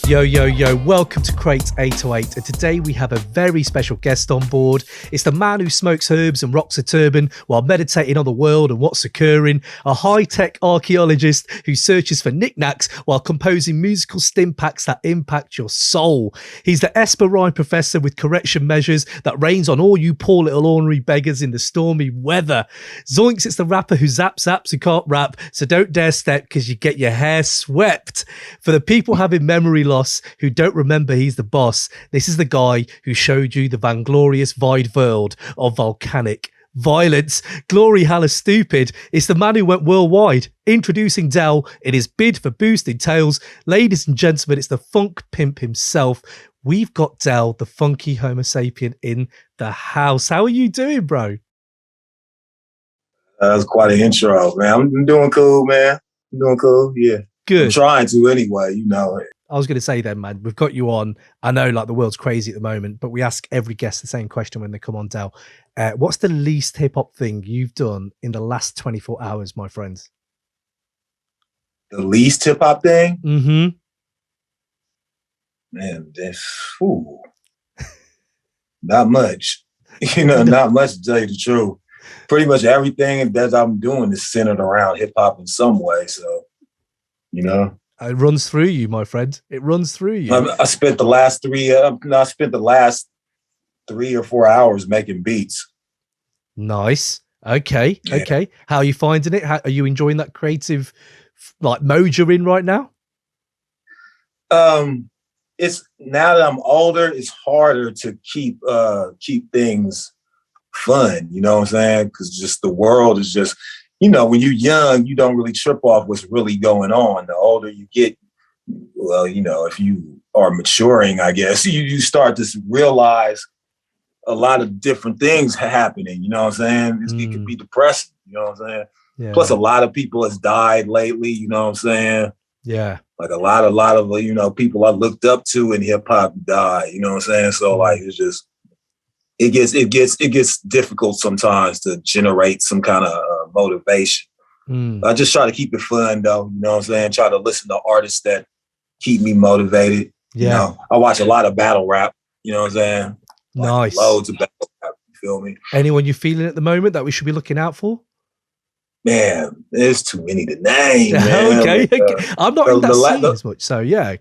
Yo, yo, yo, welcome to Crates 808, and today we have a very special guest on board. It's the man who smokes herbs and rocks a turban while meditating on the world and what's occurring, a high-tech archaeologist who searches for knickknacks while composing musical stimpaks that impact your soul. He's the Esperine professor with correction measures that rains on all you poor little ornery beggars in the stormy weather. Zoinks, it's the rapper who zaps who can't rap, so don't dare step because you get your hair swept. For the people having memory loss who don't remember he's the boss, this is the guy who showed you the vainglorious wide world of volcanic violence. Glory Halla Stupid. It's the man who went worldwide, introducing Del in his bid for boosting tails. Ladies and gentlemen, it's the funk pimp himself. We've got Del, the Funky Homosapien, in the house. How are you doing, bro? That was quite an intro, man. I'm doing cool, man. I'm doing cool, yeah. Good. I'm trying to anyway, you know. I was going to say then, man, we've got you on. I know like the world's crazy at the moment, but we ask every guest the same question when they come on, Del. What's the least hip-hop thing you've done in the last 24 hours, my friends? The least hip-hop thing? Mm-hmm. Man, not much. You know, not much to tell you the truth. Pretty much everything that I'm doing is centered around hip-hop in some way, so, you know. It runs through you, my friend. It runs through you. I spent the last 3 or 4 hours making beats. It's Okay. Yeah. Okay. How are you finding it? Are you enjoying that creative like mode you're in right now? It's now that I'm older, it's harder to keep things fun. You know what I'm saying? Because just the world is just, you know, when you're young, you don't really trip off what's really going on. The older you get, well, you know, if you are maturing, I guess, you start to realize a lot of different things happening. You know what I'm saying? It can be depressing. You know what I'm saying? Yeah. Plus, a lot of people has died lately. You know what I'm saying? Yeah. Like a lot of you know, people I looked up to in hip hop died. You know what I'm saying? So like, it's just it gets difficult sometimes to generate some kind of motivation. I just try to keep it fun though. You know what I'm saying? Try to listen to artists that keep me motivated. Yeah. You know, I watch a lot of battle rap. You know what I'm saying? Like nice. Loads of battle rap. You feel me? Anyone you feeling at the moment that we should be looking out for? Man, there's too many to name. Man. Okay. I'm not in that scene as much, so yeah.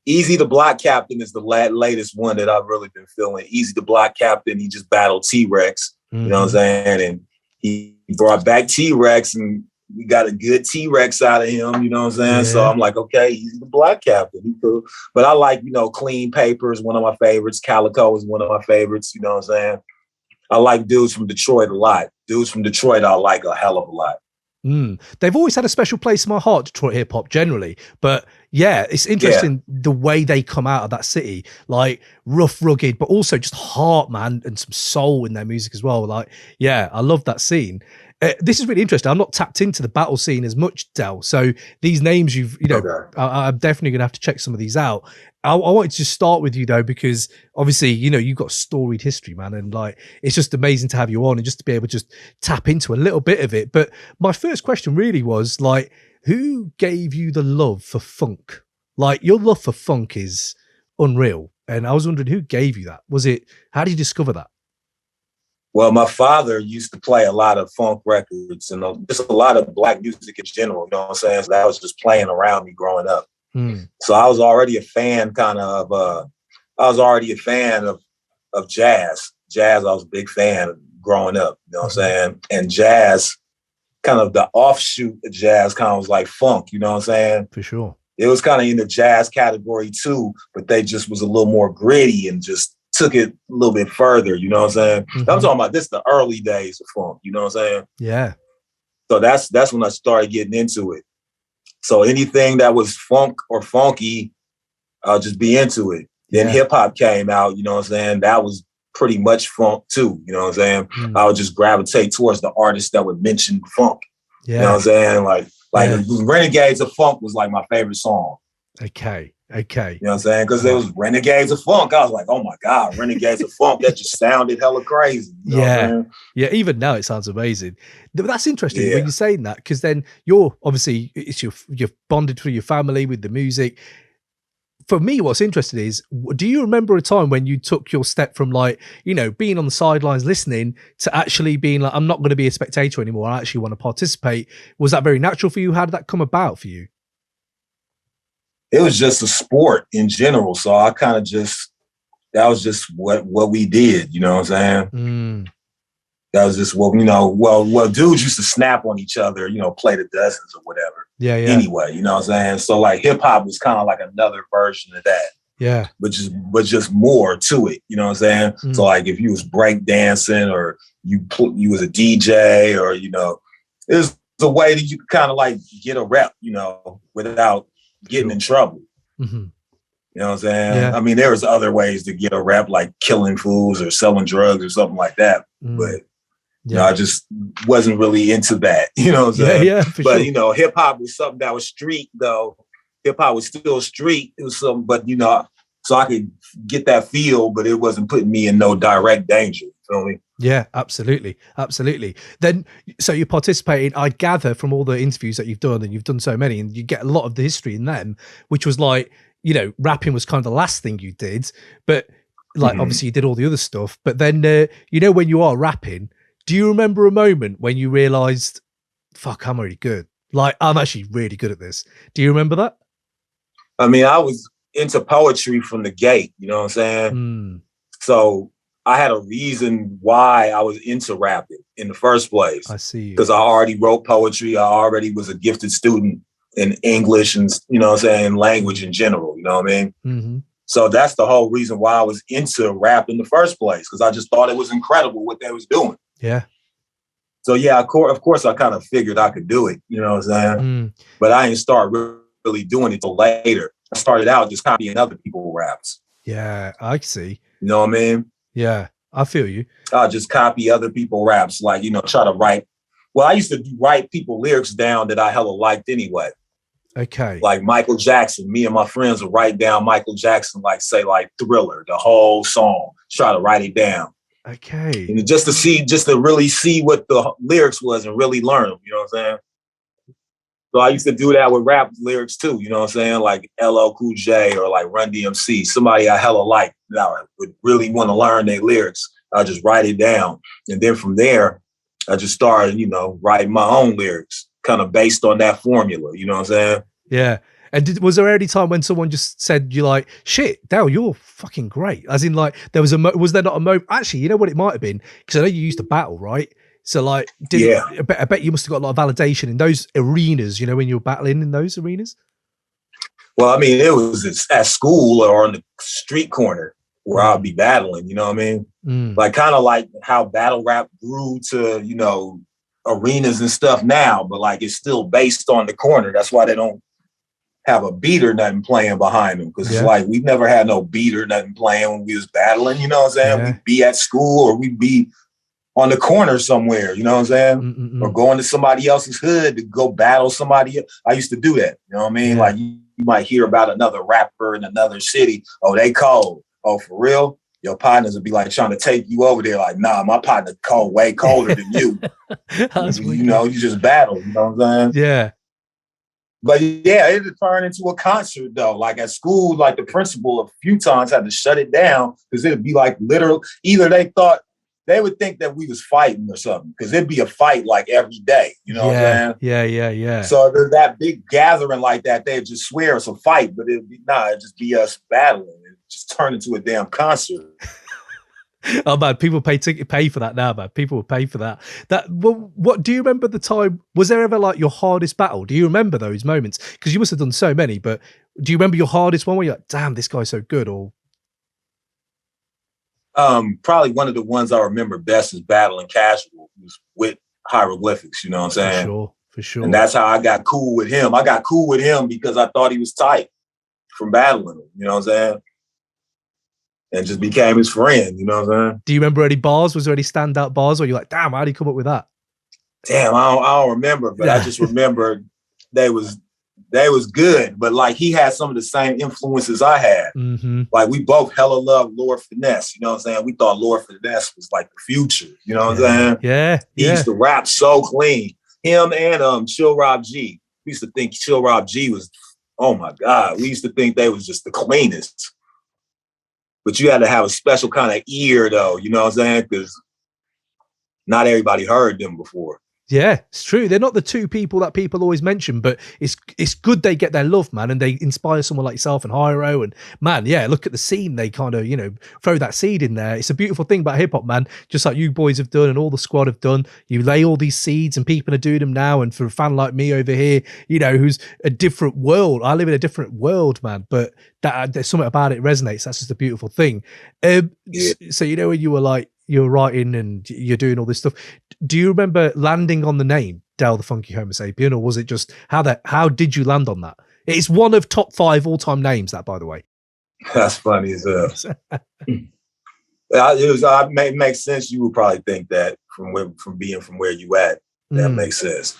Easy the Block Captain is the latest one that I've really been feeling. Easy the Block Captain, he just battled T-Rex, you know what I'm saying? And he brought back T-Rex and we got a good T-Rex out of him, you know what I'm saying? Yeah. So I'm like, okay, Easy the Block Captain. He cool. But I like, you know, Clean Paper is one of my favorites. Calico is one of my favorites, you know what I'm saying? I like dudes from Detroit a lot. Dudes from Detroit I like a hell of a lot. They've always had a special place in my heart, Detroit hip hop generally. But yeah, it's interesting the way they come out of that city, like rough, rugged, but also just heart, man, and some soul in their music as well. Like, yeah, I love that scene. This is really interesting. I'm not tapped into the battle scene as much, Del. So these names I'm definitely going to have to check some of these out. I wanted to start with you though, because obviously, you know, you've got storied history, man. And like, it's just amazing to have you on and just to be able to just tap into a little bit of it. But my first question really was like, who gave you the love for funk? Like your love for funk is unreal. And I was wondering who gave you that? How did you discover that? Well, my father used to play a lot of funk records and just a lot of black music in general, you know what I'm saying? So that was just playing around me growing up. So I was already a fan of jazz. Jazz, I was a big fan of growing up, you know what I'm saying? And jazz, kind of the offshoot of jazz kind of was like funk, you know what I'm saying? For sure. It was kind of in the jazz category too, but they just was a little more gritty and just took it a little bit further, you know what I'm saying? I'm talking about this the early days of funk, you know what I'm saying? Yeah. So that's when I started getting into it. So anything that was funk or funky, I'll just be into it. Then hip hop came out, you know what I'm saying? That was pretty much funk too, you know what I'm saying? I would just gravitate towards the artists that would mention funk. Yeah. You know what I'm saying? Like Renegades of Funk was like my favorite song. Okay. Okay. You know what I'm saying? Because there was Renegades of Funk. I was like, oh my God, Renegades of Funk. That just sounded hella crazy. You know what I'm saying? Yeah. Even now it sounds amazing. But that's interesting Yeah. when you're saying that, because then you're obviously you're bonded through your family with the music. For me, what's interesting is, do you remember a time when you took your step from like, you know, being on the sidelines listening to actually being like, I'm not going to be a spectator anymore, I actually want to participate? Was that very natural for you? How did that come about for you? It was just a sport in general. So I kind of that was just what we did, you know what I'm saying? That was just what, you know, well, dudes used to snap on each other, you know, play the dozens or whatever. Yeah. Anyway, you know what I'm saying? So like hip hop was kind of like another version of that. Yeah. But just more to it, you know what I'm saying? So like if you was break dancing or you was a DJ, or, you know, it was a way that you could kind of like get a rep, you know, without getting in trouble. You know what I'm saying? Yeah. I mean, there was other ways to get a rep, like killing fools or selling drugs or something like that. But you know, I just wasn't really into that. You know what I'm saying? Yeah, but sure. You know, hip hop was something that was street, though. Hip hop was still street. It was something, but you know, so I could get that feel, but it wasn't putting me in no direct danger. You feel me? Yeah, absolutely. Then, so you're participating, I gather from all the interviews that you've done, and you've done so many, and you get a lot of the history in them, which was like, you know, rapping was kind of the last thing you did, but like, obviously you did all the other stuff, but then, you know, when you are rapping, do you remember a moment when you realized, fuck, I'm really good. Like, I'm actually really good at this. Do you remember that? I mean, I was into poetry from the gate, you know what I'm saying? So I had a reason why I was into rapping in the first place. I see. Because I already wrote poetry. I already was a gifted student in English and, you know what I'm saying, language in general, you know what I mean? So that's the whole reason why I was into rap in the first place, because I just thought it was incredible what they was doing. Yeah. So yeah, of course I kind of figured I could do it, you know what I'm saying? But I didn't start really doing it till later. I started out just copying other people's raps. Yeah, I see. You know what I mean? Yeah, I feel you. I'll just copy other people's raps, like, you know, try to write. Well, I used to write people lyrics down that I hella liked anyway. Okay. Like Michael Jackson, me and my friends would write down Michael Jackson, like say like Thriller, the whole song, try to write it down. Okay. And just to really see what the lyrics was and really learn them, you know what I'm saying? So I used to do that with rap lyrics too, you know what I'm saying? Like LL Cool J or like Run DMC, somebody I hella like that I would really want to learn their lyrics. I'll just write it down. And then from there, I just started, you know, writing my own lyrics, kind of based on that formula, you know what I'm saying? Yeah. And was there any time when someone just said, you like, shit, Dale, you're fucking great? As in like, there was was there not a moment? Actually, you know what it might have been? Because I know you used to battle, right? So like, I bet you must have got a lot of validation in those arenas, you know, when you were battling in those arenas? Well, I mean, it was at school or on the street corner where I'll be battling, you know what I mean? Like kind of like how battle rap grew to, you know, arenas and stuff now, but like it's still based on the corner. That's why they don't have a beat or nothing playing behind them, because it's like we've never had no beat or nothing playing when we was battling, you know what I'm saying? Yeah. We'd be at school or we'd be on the corner somewhere, you know what I'm saying? Or going to somebody else's hood to go battle somebody else. I used to do that, you know what I mean? Like you might hear about another rapper in another city. Oh, they cold. Oh, for real? Your partners would be like trying to take you over there. Like, nah, my partner cold, way colder than you. You know, you just battle, you know what I'm saying? Yeah. But yeah, it turned into a concert though. Like at school, like the principal a few times had to shut it down because it'd be like literal. Either they would think that we was fighting or something, because it'd be a fight like every day. You know what I'm saying? Yeah. So there's that big gathering like that, they'd just swear it's a fight, but it'd just be us battling. It just turned into a damn concert. Oh man, people pay for that now, man. People will pay for that. What do you remember the time? Was there ever like your hardest battle? Do you remember those moments? Because you must have done so many, but do you remember your hardest one where you're like, damn, this guy's so good? Or probably one of the ones I remember best is battling Casual, who's with Hieroglyphics, you know what I'm saying? For sure. And that's how I got cool with him. I got cool with him because I thought he was tight from battling him, you know what I'm saying? And just became his friend, you know what I'm saying? Do you remember any bars? Was there any standout bars where you're like, damn, how did you come up with that? Damn, I don't remember, but I just remember they was They was good, but like he had some of the same influences I had. Mm-hmm. Like we both hella loved Lord Finesse, you know what I'm saying? We thought Lord Finesse was like the future, you know what I'm saying? Yeah. He used to rap so clean. Him and Chill Rob G. We used to think Chill Rob G was, oh my God, we used to think they was just the cleanest. But you had to have a special kind of ear though, you know what I'm saying? Because not everybody heard them before. Yeah, it's true. They're not the two people that people always mention, but it's good they get their love, man, and they inspire someone like yourself and Hyro. And man, yeah, look at the scene. They kind of, throw that seed in there. It's a beautiful thing about hip hop, man. Just like you boys have done and all the squad have done. You lay all these seeds and people are doing them now. And for a fan like me over here, who's a different world, I live in a different world, man. But there's something about it resonates. That's just a beautiful thing. So when you were like, you're writing and you're doing all this stuff, do you remember landing on the name Del the Funky Homosapien, or was it just how did you land on that? It's one of top 5 all-time names, that, by the way. That's funny as hell. It makes sense. You would probably think that from being from where you at, that makes sense.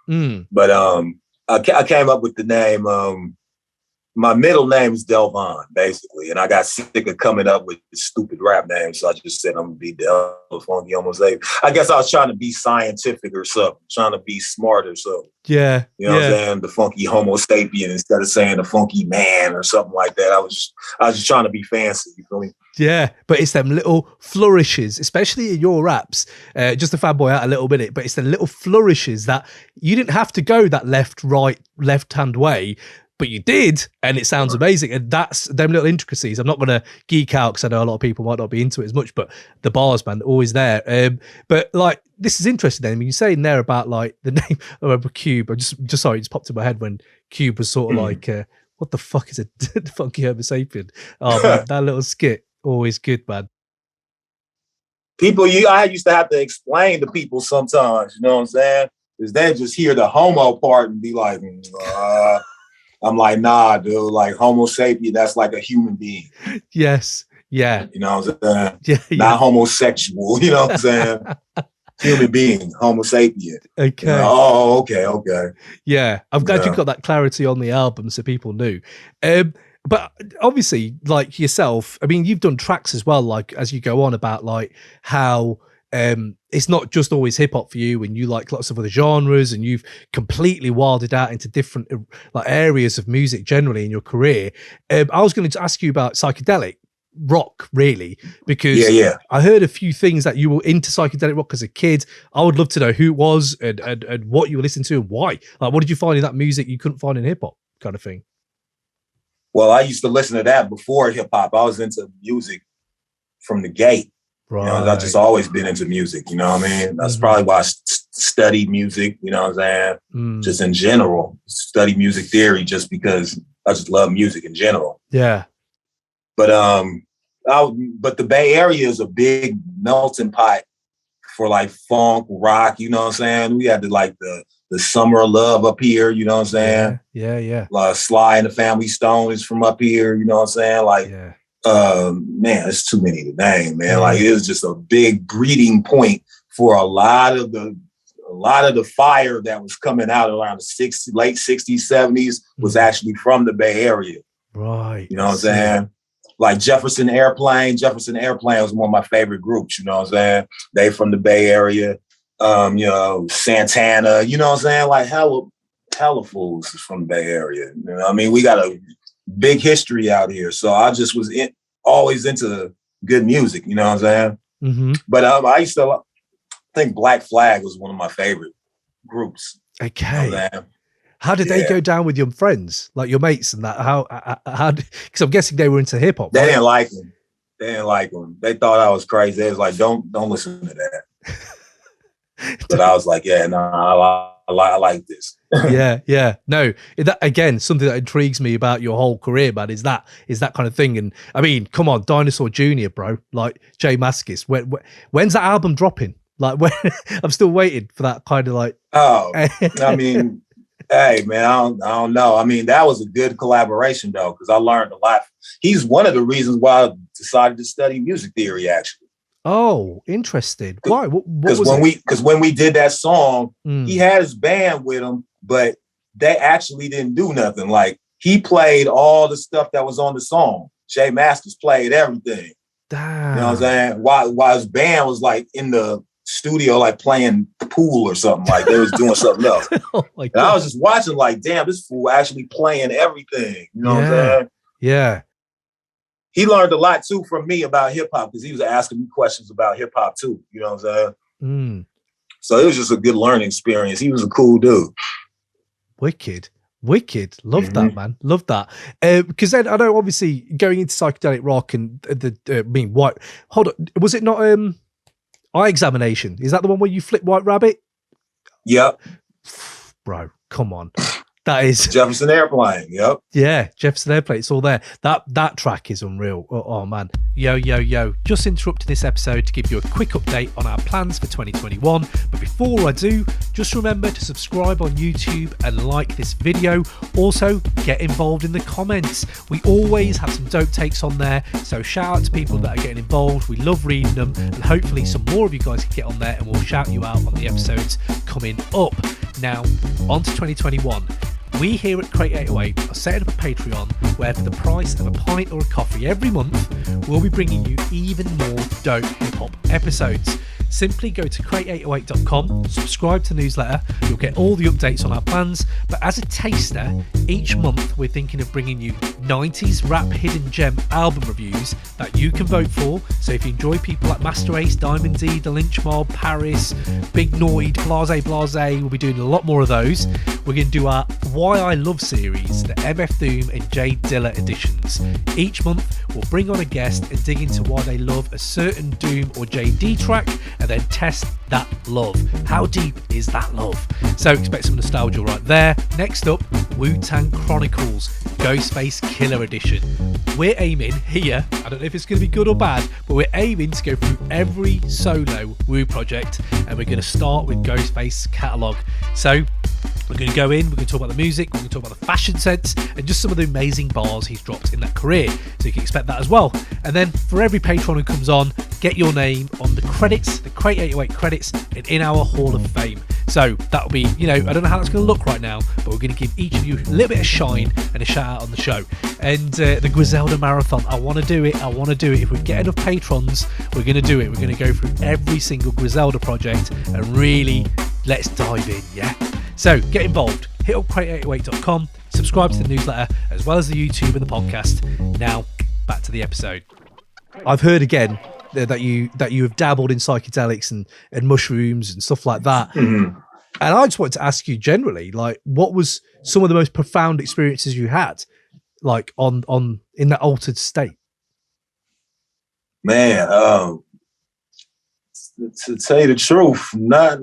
But I came up with the name. My middle name is Delvon, basically, and I got sick of coming up with stupid rap names, so I just said I'm gonna be Del the Funky Homosapien. I guess I was trying to be scientific or something, trying to be smart or something. Yeah, you know what I'm saying? The Funky Homosapien instead of saying the Funky Man or something like that. I was just trying to be fancy. You feel me? Yeah, but it's them little flourishes, especially in your raps. Just to fanboy out a little minute, but it's the little flourishes that you didn't have to go that left-hand way. But you did, and it sounds amazing. And that's them little intricacies. I'm not going to geek out because I know a lot of people might not be into it as much, but the bars, man, always there. But like, this is interesting. I mean, you're saying there about like the name of Cube. I just sorry, it just popped in my head when Cube was sort of like, what the fuck is a Funky Homosapien? Oh man, that little skit, always good, man. I used to have to explain to people sometimes. You know what I'm saying? Because they just hear the homo part and be like, I'm like, nah, dude, like Homosapien, that's like a human being. Yes. Yeah. You know what I'm saying? Yeah. Not homosexual, you know what I'm saying? Human being, Homosapien. Okay. Oh, okay. Yeah. I'm glad you got that clarity on the album so people knew. But obviously, like yourself, I mean, you've done tracks as well, like as you go on about like how it's not just always hip hop for you, and you like lots of other genres, and you've completely wilded out into different like areas of music generally in your career. I was going to ask you about psychedelic rock, really, because I heard a few things that you were into psychedelic rock as a kid. I would love to know who it was and what you were listening to and why. Like, what did you find in that music you couldn't find in hip hop, kind of thing? Well, I used to listen to that before hip hop. I was into music from the gate. Right. I've just always been into music, you know what I mean? That's probably why I studied music, you know what I'm saying? Just in general, study music theory just because I just love music in general. Yeah. But but the Bay Area is a big melting pot for like funk, rock, you know what I'm saying? We had the Summer of Love up here, you know what I'm saying? Yeah. Like Sly and the Family Stone is from up here, you know what I'm saying? Like, man, it's too many to name, man. Like, it was just a big breeding point for a lot of the fire that was coming out around the late 60s, 70s was actually from the Bay Area. Right. You know what I'm saying? Like Jefferson Airplane was one of my favorite groups, you know what I'm saying? They from the Bay Area. Santana, you know what I'm saying? Like hella fools is from the Bay Area. You know what I mean? We got a big history out here. So I just was always into good music, you know what I'm saying? But I used to think Black Flag was one of my favorite groups. Okay. You know how did they go down with your friends, like your mates and that? How because I'm guessing they were into hip hop. They didn't like them. They thought I was crazy. They was like, don't listen to that. But I was like, yeah, no, I like this. yeah. No, that again, something that intrigues me about your whole career, man, is that kind of thing. And I mean, come on, Dinosaur Jr., bro, like Jay Mascis. When's that album dropping? Like, when I'm still waiting for that kind of like. Oh, I mean, hey, man, I don't know. I mean, that was a good collaboration though, because I learned a lot. He's one of the reasons why I decided to study music theory, actually. Oh, interesting. Why? Because when we did that song, he had his band with him, but they actually didn't do nothing. Like, he played all the stuff that was on the song. Jay Mascis played everything. Damn. You know what I'm saying? While his band was like in the studio, like playing pool or something, like they was doing something else. Oh my God. And I was just watching like, damn, this fool actually playing everything. You know what I'm saying? Yeah. He learned a lot too from me about hip hop because he was asking me questions about hip hop too. You know what I'm saying? So it was just a good learning experience. He was a cool dude. Wicked. Love that, man. Love that. Because then I know obviously going into psychedelic rock and white. Hold on. Was it not Eye Examination? Is that the one where you flip White Rabbit? Yep. Bro, come on. That is Jefferson Airplane. Yep. Yeah, Jefferson Airplane. It's all there. That track is unreal. Oh man. Yo. Just interrupting this episode to give you a quick update on our plans for 2021. But before I do, just remember to subscribe on YouTube and like this video. Also, get involved in the comments. We always have some dope takes on there. So shout out to people that are getting involved. We love reading them. And hopefully some more of you guys can get on there and we'll shout you out on the episodes coming up. Now, on to 2021. We here at Crate 808 are setting up a Patreon where for the price of a pint or a coffee every month, we'll be bringing you even more dope hip-hop episodes. Simply go to crate808.com, subscribe to the newsletter, you'll get all the updates on our plans, but as a taster, each month we're thinking of bringing you 90s rap hidden gem album reviews that you can vote for. So if you enjoy people like Master Ace, Diamond D, The Lench Mob, Paris, Big Noid, Blase, we'll be doing a lot more of those. We're going to do our Why I Love series, the MF Doom and J Dilla editions. Each month we'll bring on a guest and dig into why they love a certain Doom or JD track and then test that love. How deep is that love? So expect some nostalgia right there. Next up, Wu-Tang Chronicles, Ghostface Killer Edition. We're aiming here, I don't know if it's going to be good or bad, but we're aiming to go through every solo Wu project and we're going to start with Ghostface catalogue. So we're going to go in, we're going to talk about the music, we're going to talk about the fashion sense and just some of the amazing bars he's dropped in that career. So you can expect that as well. And then for every patron who comes on, get your name on the credits, the Crate 808 credits, and in our Hall of Fame. So that'll be, I don't know how that's going to look right now, but we're going to give each of you a little bit of shine and a shout out on the show. And the Griselda Marathon, I want to do it. If we get enough patrons, we're going to do it. We're going to go through every single Griselda project and really let's dive in, yeah? So get involved. Hit up crate808.com, subscribe to the newsletter, as well as the YouTube and the podcast. Now, back to the episode. I've heard again that you have dabbled in psychedelics and mushrooms and stuff like that. Mm-hmm. And I just wanted to ask you generally, like, what was some of the most profound experiences you had, like on in that altered state? Man, to tell you the truth, not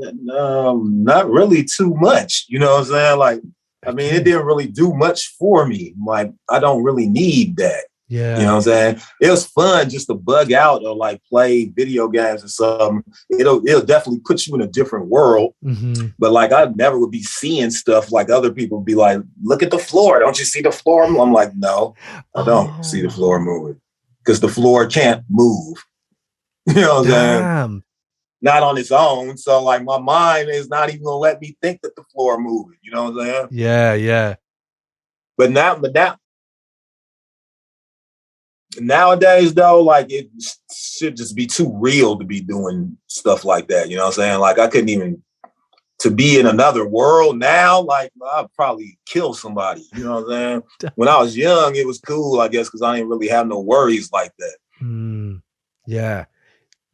really too much. You know what I'm saying? Like, I mean, it didn't really do much for me. Like, I don't really need that. Yeah. You know what I'm saying? It was fun just to bug out or like play video games or something. It'll definitely put you in a different world. Mm-hmm. But like, I never would be seeing stuff like other people would be like, look at the floor. Don't you see the floor? I'm like, no, I don't see the floor moving because the floor can't move. You know what I'm saying? Not on its own. So like my mind is not even gonna let me think that the floor moving. You know what I'm saying? Yeah. But nowadays though, like it should just be too real to be doing stuff like that. You know what I'm saying? Like I couldn't even to be in another world now, like I'd probably kill somebody. You know what I'm saying? When I was young, it was cool, I guess, because I didn't really have no worries like that. Yeah.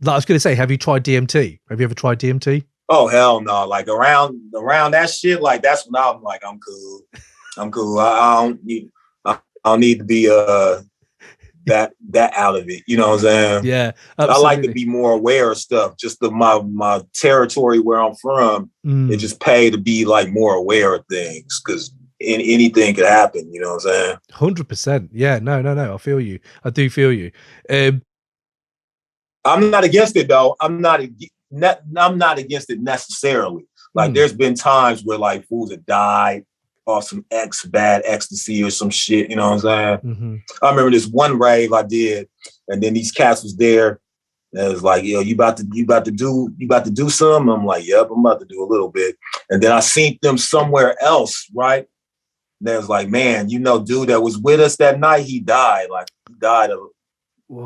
I was going to say, have you tried DMT? Have you ever tried DMT? Oh, hell no. Like around that shit, like that's when I'm like, I'm cool. I don't need to be that out of it. You know what I'm saying? Yeah. Absolutely. I like to be more aware of stuff. Just my territory where I'm from, it just pay to be like more aware of things because anything could happen. You know what I'm saying? 100%. Yeah. No. I feel you. I do feel you. I'm not against it though. I'm not against it necessarily. Like there's been times where like fools have died off some bad ecstasy or some shit. You know what I'm saying? Mm-hmm. I remember this one rave I did, and then these cats was there. And it was like, yo, you about to do something? I'm like, yep, I'm about to do a little bit. And then I seen them somewhere else, right? And they was like, man, dude that was with us that night, he died. Like, he died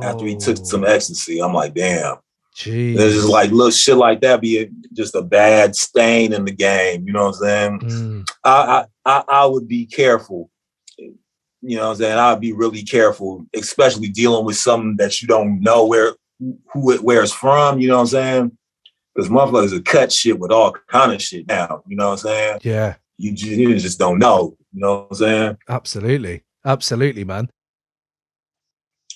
after he took some ecstasy. I'm like, damn. Jeez. It's just like little shit like that be just a bad stain in the game. You know what I'm saying? I would be careful. You know what I'm saying? I'd be really careful, especially dealing with something that you don't know where it's from. You know what I'm saying? Because motherfuckers will cut shit with all kind of shit now. You know what I'm saying? Yeah. You just don't know. You know what I'm saying? Absolutely, man.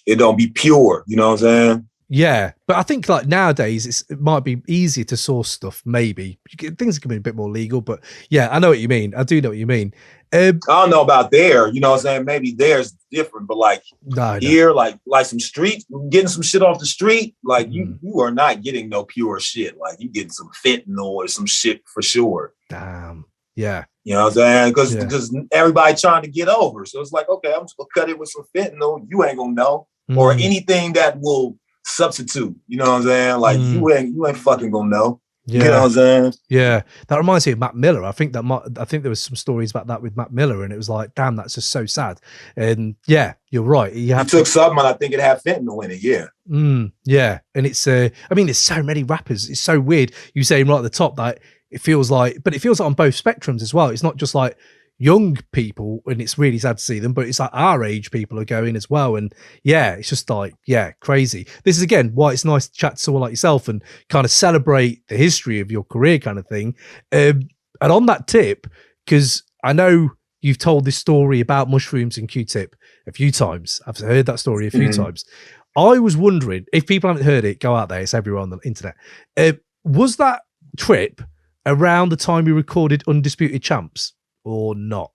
It don't be pure. You know what I'm saying? Yeah, but I think like nowadays it might be easier to source stuff. Maybe things can be a bit more legal, but yeah, I know what you mean. I do know what you mean. I don't know about there. You know what I'm saying? Maybe there's different, but like here, like some street, getting some shit off the street. Like you are not getting no pure shit. Like you getting some fentanyl or some shit for sure. Damn. Yeah. You know what I'm saying? Because everybody trying to get over. So it's like, okay, I'm just gonna cut it with some fentanyl. You ain't gonna know, or anything that will substitute. You know what I'm saying? Like you ain't fucking gonna know. Yeah. You know what I'm saying? Yeah. That reminds me of Mac Miller. I think there was some stories about that with Mac Miller, and it was like, damn, that's just so sad. And yeah, you're right. He took something, and I think it had fentanyl in it. Yeah. Yeah. And it's I mean, there's so many rappers. It's so weird. You saying right at the top that it feels like on both spectrums as well. It's not just like young people, and it's really sad to see them, but it's like our age people are going as well. And yeah, it's just like, yeah, crazy. This is again why it's nice to chat to someone like yourself and kind of celebrate the history of your career kind of thing. And on that tip, because I know you've told this story about mushrooms and Q-tip a few times. I've heard that story a few times. I was wondering, if people haven't heard it, go out there, it's everywhere on the internet. Was that trip around the time you recorded Undisputed Champs or not?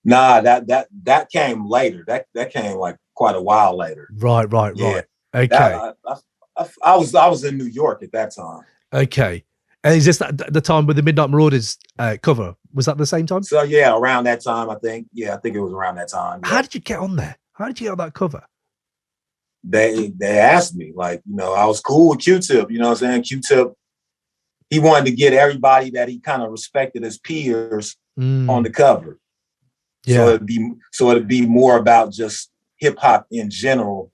Nah, that came later. That came like quite a while later. Right. Yeah. Okay. I was in New York at that time. Okay. And is this the time with the Midnight Marauders cover? Was that the same time? So yeah, around that time, I think. Yeah, I think it was around that time. Yeah. How did you get on there? How did you get on that cover? They asked me, like, I was cool with Q-tip, you know what I'm saying? Q-tip, he wanted to get everybody that he kind of respected as peers on the cover. Yeah. So it'd be more about just hip hop in general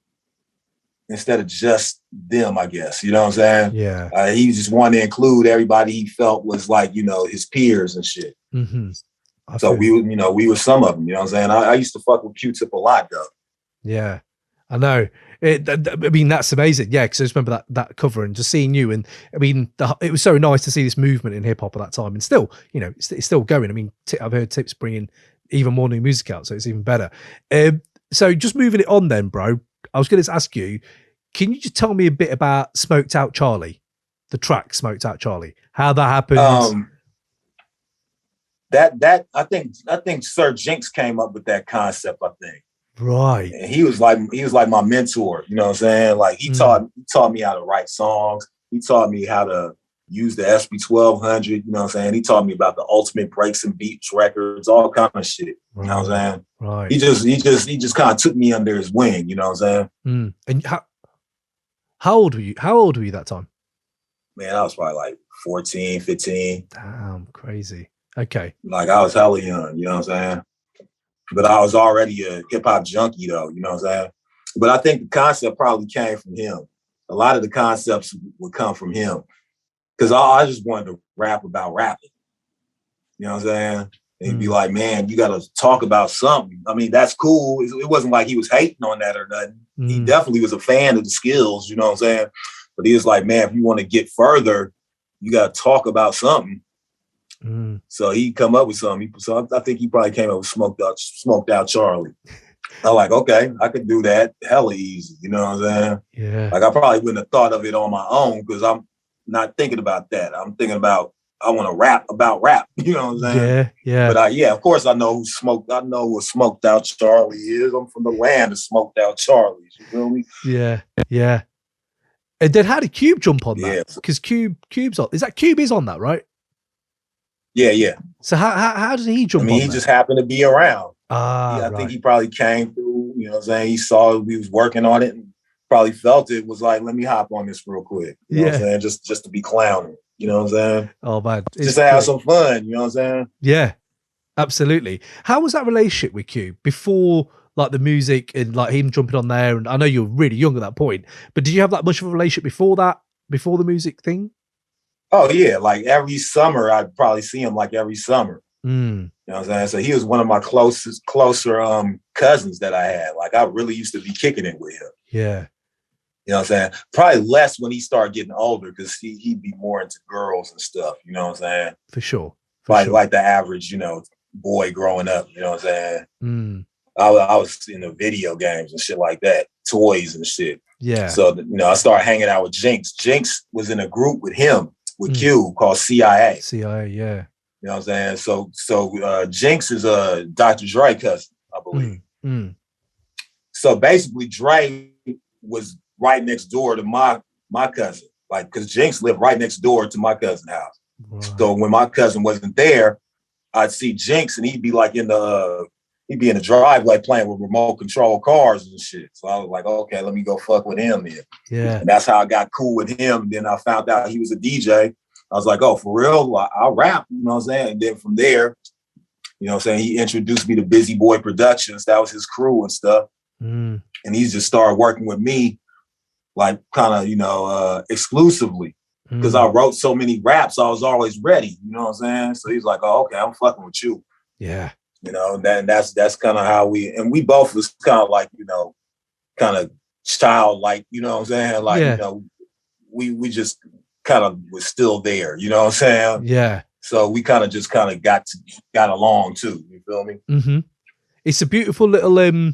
instead of just them, I guess. You know what I'm saying? Yeah. He just wanted to include everybody he felt was like, his peers and shit. So we were some of them, you know what I'm saying? I used to fuck with Q-tip a lot though. Yeah. I know. I mean, that's amazing. Yeah, because I just remember that cover and just seeing you. And I mean, it was so nice to see this movement in hip hop at that time. And still, it's still going. I mean, I've heard Tip's bringing even more new music out, so it's even better. So just moving it on then, bro, I was going to ask you, can you just tell me a bit about Smoked Out Charlie, the track Smoked Out Charlie, how that happened? That I think Sir Jinx came up with that concept, I think. Right. And he was like my mentor, you know what I'm saying? Like he taught me how to write songs. He taught me how to use the SP1200, you know what I'm saying? He taught me about the Ultimate Breaks and Beats records, all kind of shit. You know what I'm saying? Right. He just kind of took me under his wing, you know what I'm saying? And how old were you? How old were you that time? Man, I was probably like 14, 15. Damn, crazy. Okay. Like I was hella young, you know what I'm saying? But I was already a hip hop junkie though, you know what I'm saying? But I think the concept probably came from him. A lot of the concepts would come from him. Cause I just wanted to rap about rapping. You know what I'm saying? And he'd be like, man, you gotta talk about something. I mean, that's cool. It wasn't like he was hating on that or nothing. He definitely was a fan of the skills, you know what I'm saying? But he was like, man, if you want to get further, you gotta talk about something. So he come up with something. So I think he probably came up with Smoked Out Charlie. I'm like, okay, I could do that hella easy. You know what I'm saying? Yeah. Like I probably wouldn't have thought of it on my own because I'm not thinking about that. I'm thinking about I want to rap about rap. You know what I'm saying? Yeah. But of course I know I know what Smoked Out Charlie is. I'm from the land of Smoked Out Charlies. You feel me? Yeah. And then how did Cube jump on that? Because Cube's on. Is on that, right? Yeah. So how did he jump on he just happened to be around. I right. think he probably came through, you know what I'm saying? He saw we was working on it and probably felt it was like, let me hop on this real quick. You know what I'm saying? Just to be clowning. You know what I'm saying? Oh man, Just to have some fun. You know what I'm saying? Yeah, absolutely. How was that relationship with Q before, like the music and like him jumping on there? And I know you're really young at that point, but did you have that much of a relationship before that, before the music thing? Oh yeah, like every summer I'd probably see him like every summer. Mm. You know what I'm saying? So he was one of my closer cousins that I had. Like I really used to be kicking it with him. Yeah. You know what I'm saying? Probably less when he started getting older because he'd be more into girls and stuff. You know what I'm saying? For sure. Like the average, boy growing up. You know what I'm saying? Mm. I was in the video games and shit like that, toys and shit. Yeah. So, I started hanging out with Jinx. Jinx was in a group with him, with Q, called CIA. CIA, yeah. You know what I'm saying? So Jinx is a Dr. Dre cousin, I believe. So basically, Dre was right next door to my cousin, like because Jinx lived right next door to my cousin's house. Right. So when my cousin wasn't there, I'd see Jinx, and he'd be like in the driveway playing with remote control cars and shit. So I was like, okay, let me go fuck with him then. Yeah. And that's how I got cool with him. Then I found out he was a DJ. I was like, oh, for real? I'll rap, you know what I'm saying? And then from there, you know what I'm saying, he introduced me to Busy Boy Productions. That was his crew and stuff. And he just started working with me, like kind of, exclusively. Because I wrote so many raps, I was always ready, you know what I'm saying? So he's like, oh, okay, I'm fucking with you. Yeah. That's kind of how we both was kind of like, kind of childlike, you know what I'm saying? Like, we just kind of was still there, you know what I'm saying? Yeah. So we kind of got along too. You feel me? Mm-hmm. It's a beautiful little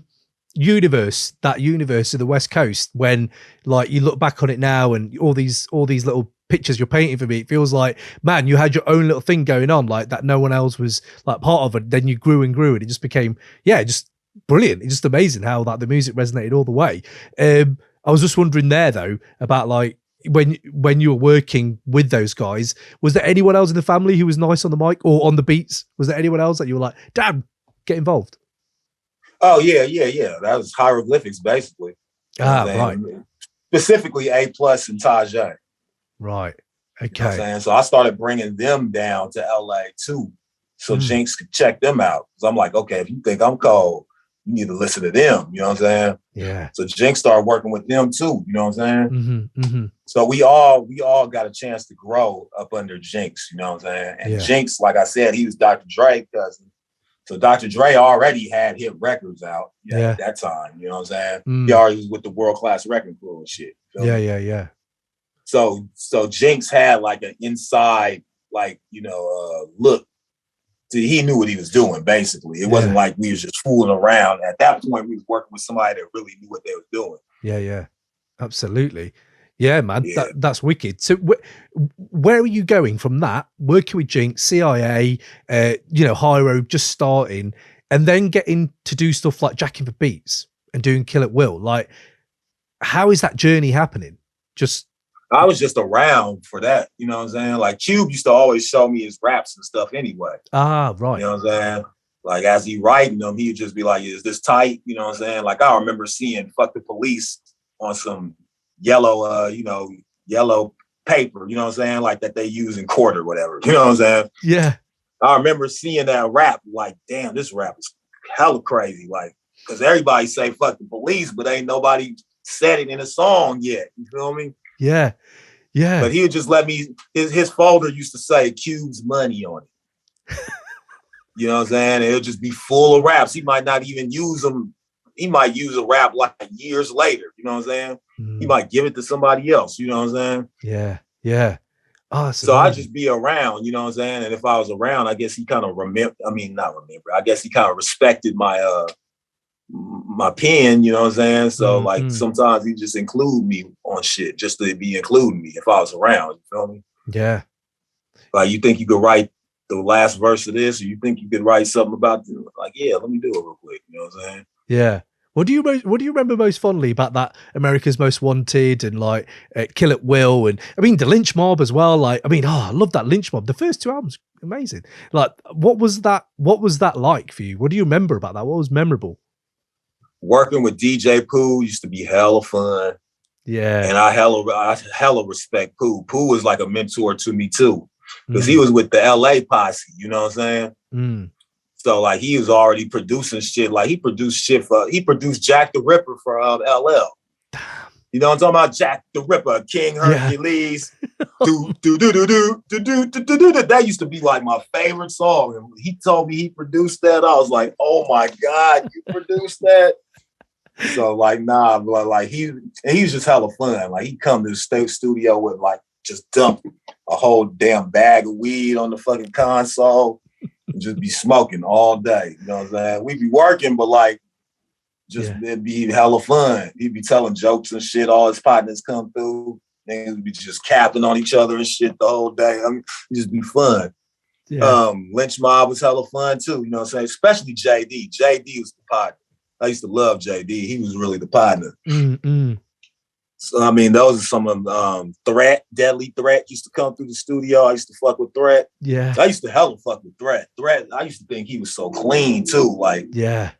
universe of the West Coast. When like you look back on it now, and all these little pictures you're painting for me, it feels like, man, you had your own little thing going on, like that no one else was like part of it. Then you grew and grew, and it just became, just brilliant. It's just amazing how like the music resonated all the way. I was just wondering there though about like when you were working with those guys, was there anyone else in the family who was nice on the mic or on the beats? Was there anyone else that you were like, damn, get involved? Oh yeah. That was Hieroglyphics basically. Right. Specifically A+ and Tajay. Right. Okay. You know what I'm saying? So I started bringing them down to LA too, so Jinx could check them out. Because I'm like, okay, if you think I'm cold, you need to listen to them. You know what I'm saying? Yeah. So Jinx started working with them too. You know what I'm saying? Mm-hmm, mm-hmm. So we all got a chance to grow up under Jinx. You know what I'm saying? And Jinx, like I said, he was Dr. Dre's cousin. So Dr. Dre already had hit records out at that time. You know what I'm saying? He already was with the World Class Record Crew and shit. Yeah. So Jinx had like an inside, like, look. He knew what he was doing, basically. It wasn't like we was just fooling around. At that point, we was working with somebody that really knew what they was doing. Yeah. Absolutely. Yeah, man, Yeah. That's wicked. So where are you going from that, working with Jinx, CIA, Hyro, just starting, and then getting to do stuff like jacking for beats and doing Kill at Will? Like, how is that journey happening? I was just around for that, you know what I'm saying? Like Cube used to always show me his raps and stuff anyway. Ah, right. You know what I'm saying? Like as he writing them, he'd just be like, is this tight? You know what I'm saying? Like I remember seeing Fuck the Police on some yellow, yellow paper, you know what I'm saying? Like that they use in court or whatever. You know what I'm saying? Yeah. I remember seeing that rap, like, damn, this rap is hella crazy. Like, because everybody say fuck the police, but ain't nobody said it in a song yet. You feel me? Yeah. But he would just let me, his folder used to say Cube's money on it. You know what I'm saying? It'll just be full of raps. He might not even use them. He might use a rap like years later. You know what I'm saying? He might give it to somebody else. You know what I'm saying? Yeah. Oh, so I'd just be around, you know what I'm saying? And if I was around, I guess he kind of I guess he kind of respected my my pen, you know what I'm saying? So like sometimes he just include me on shit just to be including me if I was around, you feel me? Yeah. Like you think you could write the last verse of this, or you think you could write something about this? Like, yeah, let me do it real quick, you know what I'm saying? Yeah. What do you remember most fondly about that Amerikkkas Most Wanted and like Kill at Will, and I mean the Lench Mob as well? Like, I mean, I love that Lench Mob. The first two albums, amazing. Like, what was that like for you? What do you remember about that? What was memorable? Working with DJ Pooh used to be hella fun. Yeah. And I hella respect Pooh. Pooh was like a mentor to me too, because he was with the LA posse, you know what I'm saying? So like he was already producing shit. Like he produced Jack the Ripper for LL. You know what I'm talking about? Jack the Ripper, King Hercules. That used to be like my favorite song. And he told me he produced that. I was like, oh my God, you produced that? So like, nah, but like he was just hella fun. Like he come to the studio with like just dump a whole damn bag of weed on the fucking console and just be smoking all day. You know what I'm saying? We'd be working, but like it'd be hella fun. He'd be telling jokes and shit. All his partners come through. Niggas be just capping on each other and shit the whole day. I mean, it'd just be fun. Yeah. Lench Mob was hella fun too. You know what I'm saying? Especially JD. JD was the partner. I used to love JD. He was really the partner. So I mean, those are some of them. Deadly Threat used to come through the studio. I used to fuck with Threat. Yeah. I used to hella fuck with Threat. I used to think he was so clean too. Like, yeah.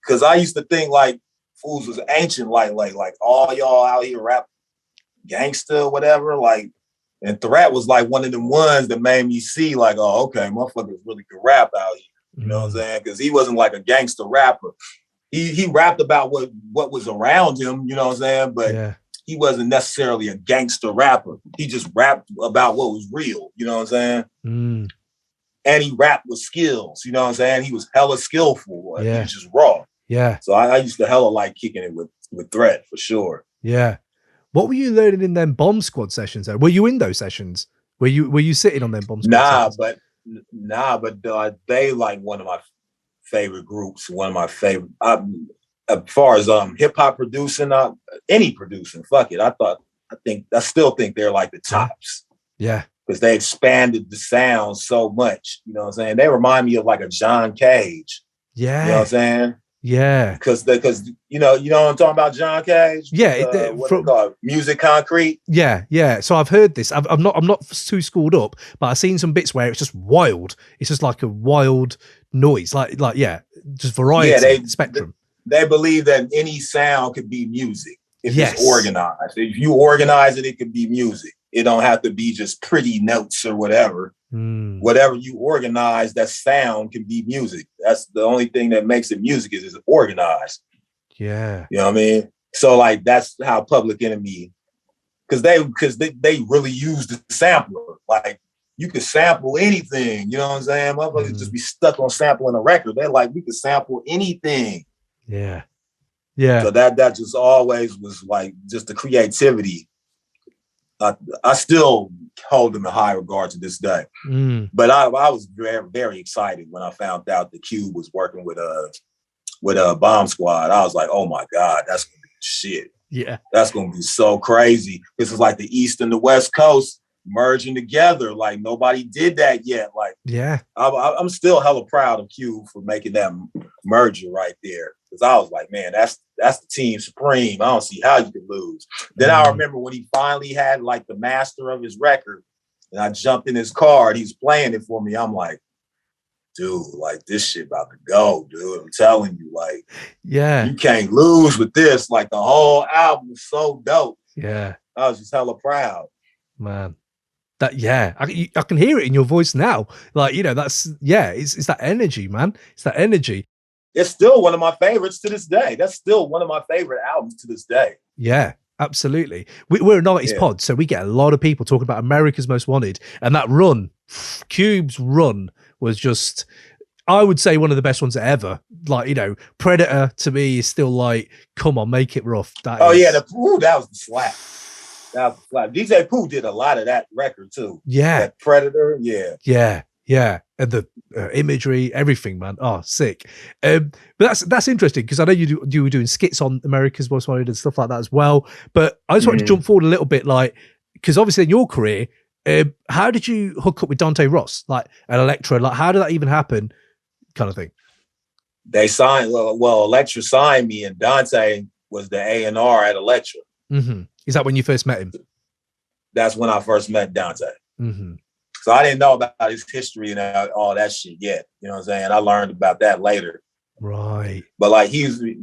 Cause I used to think like fools was ancient, like all y'all out here rap gangster or whatever. Like, and Threat was like one of them ones that made me see like, oh, okay, motherfuckers really could rap out here. You know what I'm saying? Cause he wasn't like a gangster rapper. He rapped about what was around him, you know what I'm saying? But he wasn't necessarily a gangster rapper. He just rapped about what was real, you know what I'm saying? And he rapped with skills, you know what I'm saying? He was hella skillful. He was just raw. Yeah. So I used to hella like kicking it with Threat for sure. Yeah. What were you learning in them Bomb Squad sessions though? Were you in those sessions? Were you sitting on them Bomb Squad sessions? But they like one of my favorite groups, one of my favorite. As far as hip hop producing, any producing, fuck it. I still think they're like the tops. Yeah. Because they expanded the sound so much. You know what I'm saying? They remind me of like a John Cage. Yeah. You know what I'm saying? Yeah. Because you know what I'm talking about, John Cage? Yeah. What they call it? Music Concrete. Yeah, yeah. So I've heard this. I'm not too schooled up, but I've seen some bits where it's just wild. It's just like a wild noise, like just variety spectrum. They believe that any sound could be music if it's organized. If you organize it, it could be music. It don't have to be just pretty notes or whatever. Whatever you organize, that sound can be music. That's the only thing that makes it music is it's organized. Yeah. You know what I mean? So like that's how Public Enemy, because they really use the sampler. Like you could sample anything, you know what I'm saying? Motherfuckers just be stuck on sampling a record. They're like, we could sample anything. Yeah. Yeah. So that just always was like just the creativity. I still hold them in high regard to this day. But I was very, very excited when I found out that Cube was working with a Bomb Squad. I was like, oh my God, that's gonna be shit. Yeah. That's gonna be so crazy. This is like the East and the West Coast merging together. Like nobody did that yet. Like, yeah, I'm still hella proud of Cube for making that merger right there. Cause I was like, man, that's the team supreme. I don't see how you could lose. Then I remember when he finally had like the master of his record and I jumped in his car and he's playing it for me. I'm like, dude, like this shit about to go, dude. I'm telling you, like, yeah, you can't lose with this. Like the whole album was so dope. Yeah. I was just hella proud. Man. That I can hear it in your voice now. Like, you know, it's that energy, man. It's that energy. It's still one of my favorites to this day. That's still one of my favorite albums to this day. Yeah, absolutely. We're a 90s pod, so we get a lot of people talking about Amerikkkas Most Wanted. And that run, Cube's run, was just, I would say, one of the best ones ever. Like, you know, Predator to me is still like, come on, make it rough. That was the slap. That was the slap. DJ Pooh did a lot of that record too. Yeah. That Predator, yeah. Yeah. Yeah, and the imagery, everything, man. Oh, sick. But that's interesting because I know you were doing skits on Amerikkkas Most Wanted and stuff like that as well. But I just wanted to jump forward a little bit, like, because obviously in your career, how did you hook up with Dante Ross, like an Elektra? Like, how did that even happen, kind of thing? They signed. Well, Elektra signed me, and Dante was the A&R at Elektra. Mm-hmm. Is that when you first met him? That's when I first met Dante. Mm-hmm. So I didn't know about his history and all that shit yet. You know what I'm saying? I learned about that later. Right. But like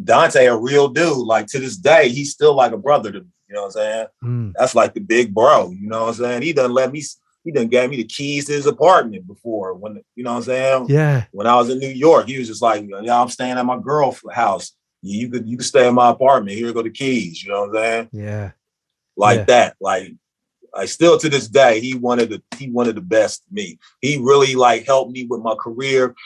Dante a real dude. Like to this day, he's still like a brother You know what I'm saying? That's like the big bro. You know what I'm saying? He done gave me the keys to his apartment before when, you know what I'm saying? Yeah. When I was in New York, he was just like, yeah, I'm staying at my girl's house. You could stay in my apartment. Here go the keys. You know what I'm saying? Yeah. Like that. Like still to this day, he wanted the best of me. He really like helped me with my career.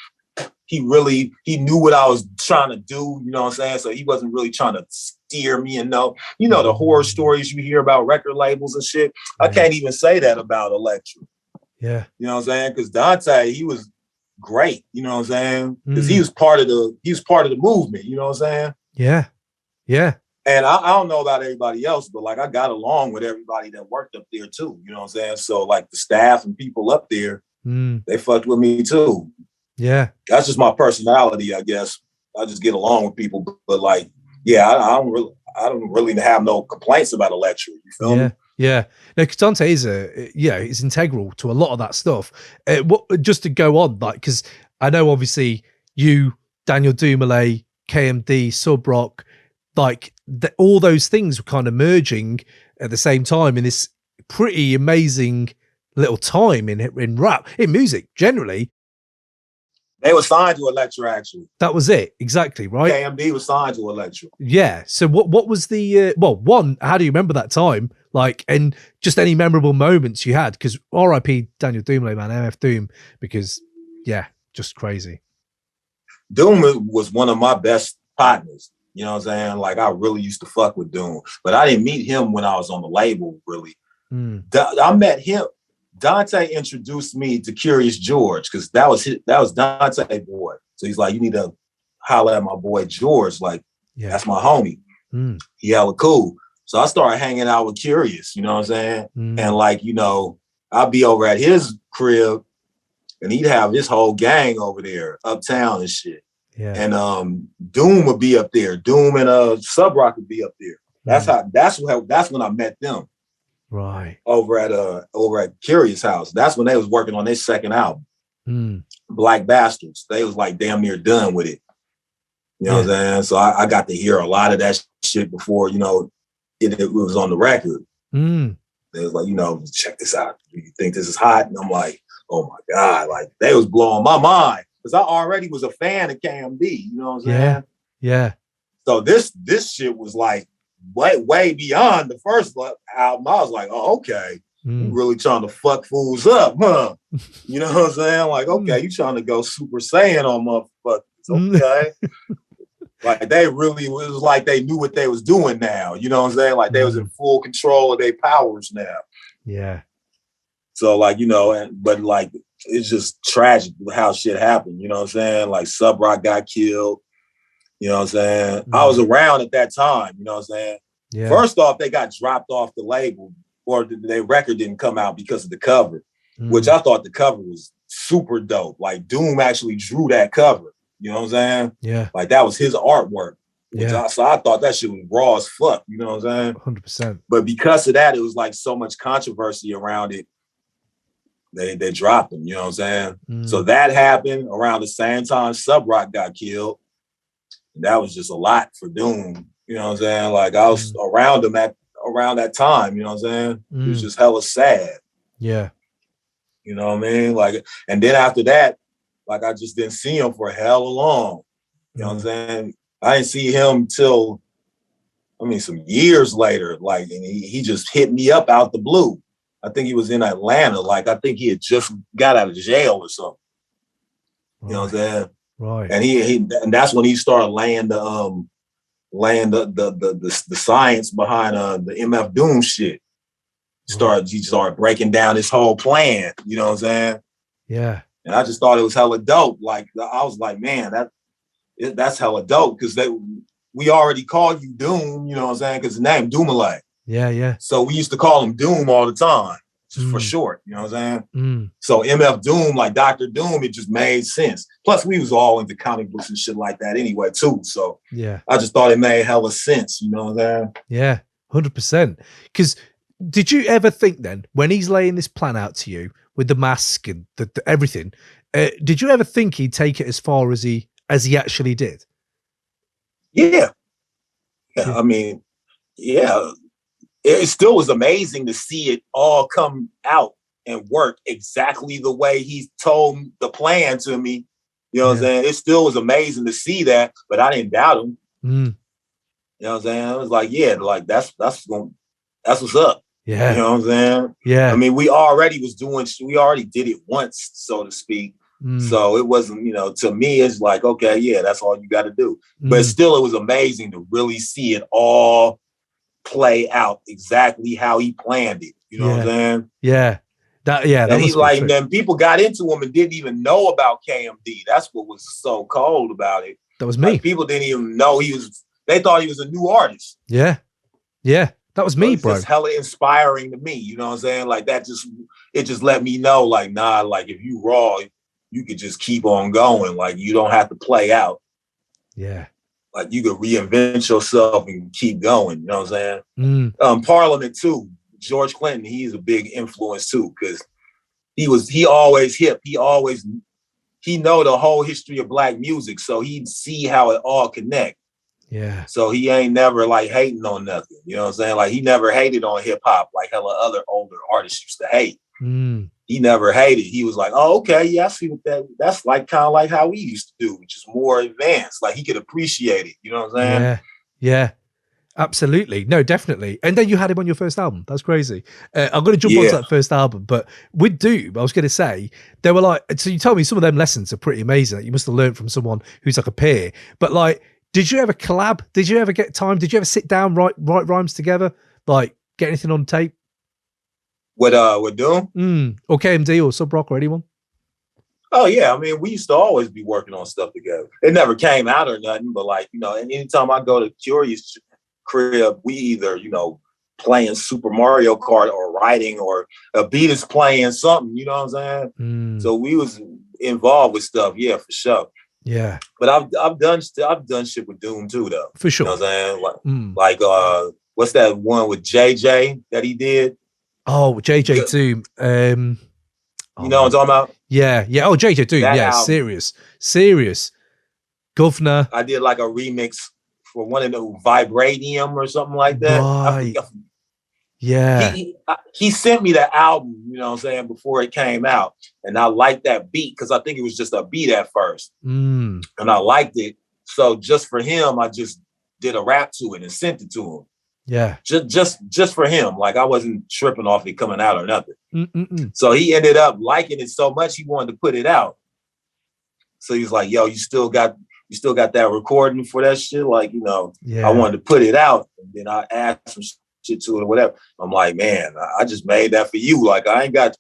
He knew what I was trying to do, you know what I'm saying? So he wasn't really trying to steer me and the horror stories you hear about record labels and shit. I can't even say that about Elektra. Yeah. You know what I'm saying? Because Dante, he was great, you know what I'm saying? Because he was part of the movement, you know what I'm saying? Yeah. Yeah. And I don't know about everybody else, but like I got along with everybody that worked up there too, you know what I'm saying? So like the staff and people up there, they fucked with me too. Yeah. That's just my personality, I guess. I just get along with people, but like, yeah, I don't really have no complaints about Elektra. You feel me? Yeah. No, because Dante is it's integral to a lot of that stuff. Just to go on, like, because I know obviously you, Daniel Dumoulin, KMD, Subroc, like all those things were kind of merging at the same time in this pretty amazing little time in rap, in music generally. They were signed to Elektra, actually. That was it, exactly, right? KMD was signed to Elektra. Yeah. So what was the one? How do you remember that time? Like, and just any memorable moments you had? Because R.I.P. Daniel Dumoulin, man, MF Doom, because just crazy. Doom was one of my best partners. You know what I'm saying? Like I really used to fuck with Doom, but I didn't meet him when I was on the label. Really, I met him. Dante introduced me to Curious George because that was Dante boy. So he's like, you need to holler at my boy George. Like, that's my homie. He hella cool. So I started hanging out with Curious, you know what I'm saying? And like, I'd be over at his crib and he'd have his whole gang over there, uptown and shit. Yeah. And Doom would be up there. Doom and Subroc would be up there. That's when I met them. Right. Over at Curious House. That's when they was working on their second album. Black Bastards. They was like damn near done with it. You know what I'm saying? So I got to hear a lot of that shit before, it was on the record. They was like, check this out. Do you think this is hot? And I'm like, oh my God. Like they was blowing my mind. Because I already was a fan of KMD. You know what I'm saying? Yeah. So this shit was like way beyond the first album. I was like, oh, okay. You really trying to fuck fools up, huh? You know what I'm saying? Like, okay, you trying to go Super Saiyan on motherfuckers. Okay. Like they really was like they knew what they was doing now. You know what I'm saying? Like they was in full control of their powers now. Yeah. So like, but like it's just tragic how shit happened. You know what I'm saying? Like Subroc got killed. You know what I'm saying? I was around at that time. You know what I'm saying? Yeah. First off, they got dropped off the label, or their record didn't come out because of the cover, which I thought the cover was super dope. Like Doom actually drew that cover. You know what I'm saying? Yeah. Like that was his artwork. So I thought that shit was raw as fuck. You know what I'm saying? 100%. But because of that, it was like so much controversy around it. They dropped him. You know what I'm saying? So that happened around the same time Subroc got killed. That was just a lot for Doom. You know what I'm saying? Like I was around him around that time, you know what I'm saying? It was just hella sad. Yeah. You know what I mean? Like, and then after that, like I just didn't see him for hella long. You know what I'm saying? I didn't see him till some years later. Like, and he just hit me up out the blue. I think he was in Atlanta. Like I think he had just got out of jail or something. You know what I'm saying? Right. And that's when he started laying the science behind the MF Doom shit. He started breaking down his whole plan. You know what I'm saying? Yeah. And I just thought it was hella dope. Like I was like, man, that's hella dope because we already called you Doom. You know what I'm saying? Because the name Dumoulin. Yeah. So we used to call him Doom all the time, just for short. You know what I'm saying? So MF Doom, like Dr. Doom, it just made sense. Plus, we was all into comic books and shit like that anyway, too. So yeah, I just thought it made hella sense. You know what I'm saying? Yeah, 100%. Because did you ever think then, when he's laying this plan out to you with the mask and the everything, did you ever think he'd take it as far as he actually did? Yeah. I mean, yeah. it still was amazing to see it all come out and work exactly the way he told the plan to me. You know what I'm saying? It still was amazing to see that, but I didn't doubt him. You know what I'm saying? I was like, yeah, like that's what's up. Yeah. You know what I'm saying? Yeah. I mean, we already did it once, so to speak. So it wasn't, you know, to me, it's like, okay, yeah, that's all you got to do. But still, it was amazing to really see it all play out exactly how he planned it. You know what I'm saying? Yeah. And he's like, then people got into him and didn't even know about KMD. That's what was so cold about it. That was me. Like, people didn't even know they thought he was a new artist. Yeah. Yeah. That was me, bro. It's hella inspiring to me. You know what I'm saying? Like it just let me know, like, nah, like if you raw, you could just keep on going. Like you don't have to play out. Yeah. Like you could reinvent yourself and keep going. You know what I'm saying? Parliament too. George Clinton, he's a big influence too, because he always hip. He know the whole history of black music. So he'd see how it all connect. Yeah. So he ain't never like hating on nothing. You know what I'm saying? Like he never hated on hip hop like hella other older artists used to hate. He never hated. He was like, oh, okay, yeah, I see what that's like, kind of like how we used to do, which is more advanced. Like he could appreciate it. You know what I'm saying? Yeah. Yeah. Absolutely. No, definitely. And then you had him on your first album. That's crazy. I'm going to jump onto that first album, but with Doom, I was going to say, they were like, so you told me some of them lessons are pretty amazing that you must have learned from someone who's like a peer, but like, did you ever collab? Did you ever get time? Did you ever sit down, write rhymes together? Like get anything on tape? With Doom? Or KMD or Subroc or anyone? Oh yeah. I mean, we used to always be working on stuff together. It never came out or nothing, but like, you know, and anytime I go to Curious crib, we either, you know, playing Super Mario Kart or writing, or a beat is playing something, you know what I'm saying? So we was involved with stuff, yeah, for sure. Yeah. But I've done shit with Doom too, though. For sure. You know what I'm saying? Like what's that one with JJ that he did? Oh, JJ Doom. You know what I'm talking about? Yeah. Yeah. Oh, JJ Doom. That yeah. album. Serious. Governor. I did like a remix for one of the Vibranium or something like that. Right. Yeah. He sent me the album, you know what I'm saying, before it came out. And I liked that beat because I think it was just a beat at first. And I liked it. So just for him, I just did a rap to it and sent it to him. Yeah. Just for him. Like I wasn't tripping off it coming out or nothing. So he ended up liking it so much he wanted to put it out. So he's like, yo, you still got that recording for that shit? Like, you know, I wanted to put it out. And then I asked some shit to it or whatever. I'm like, man, I just made that for you. Like, I ain't got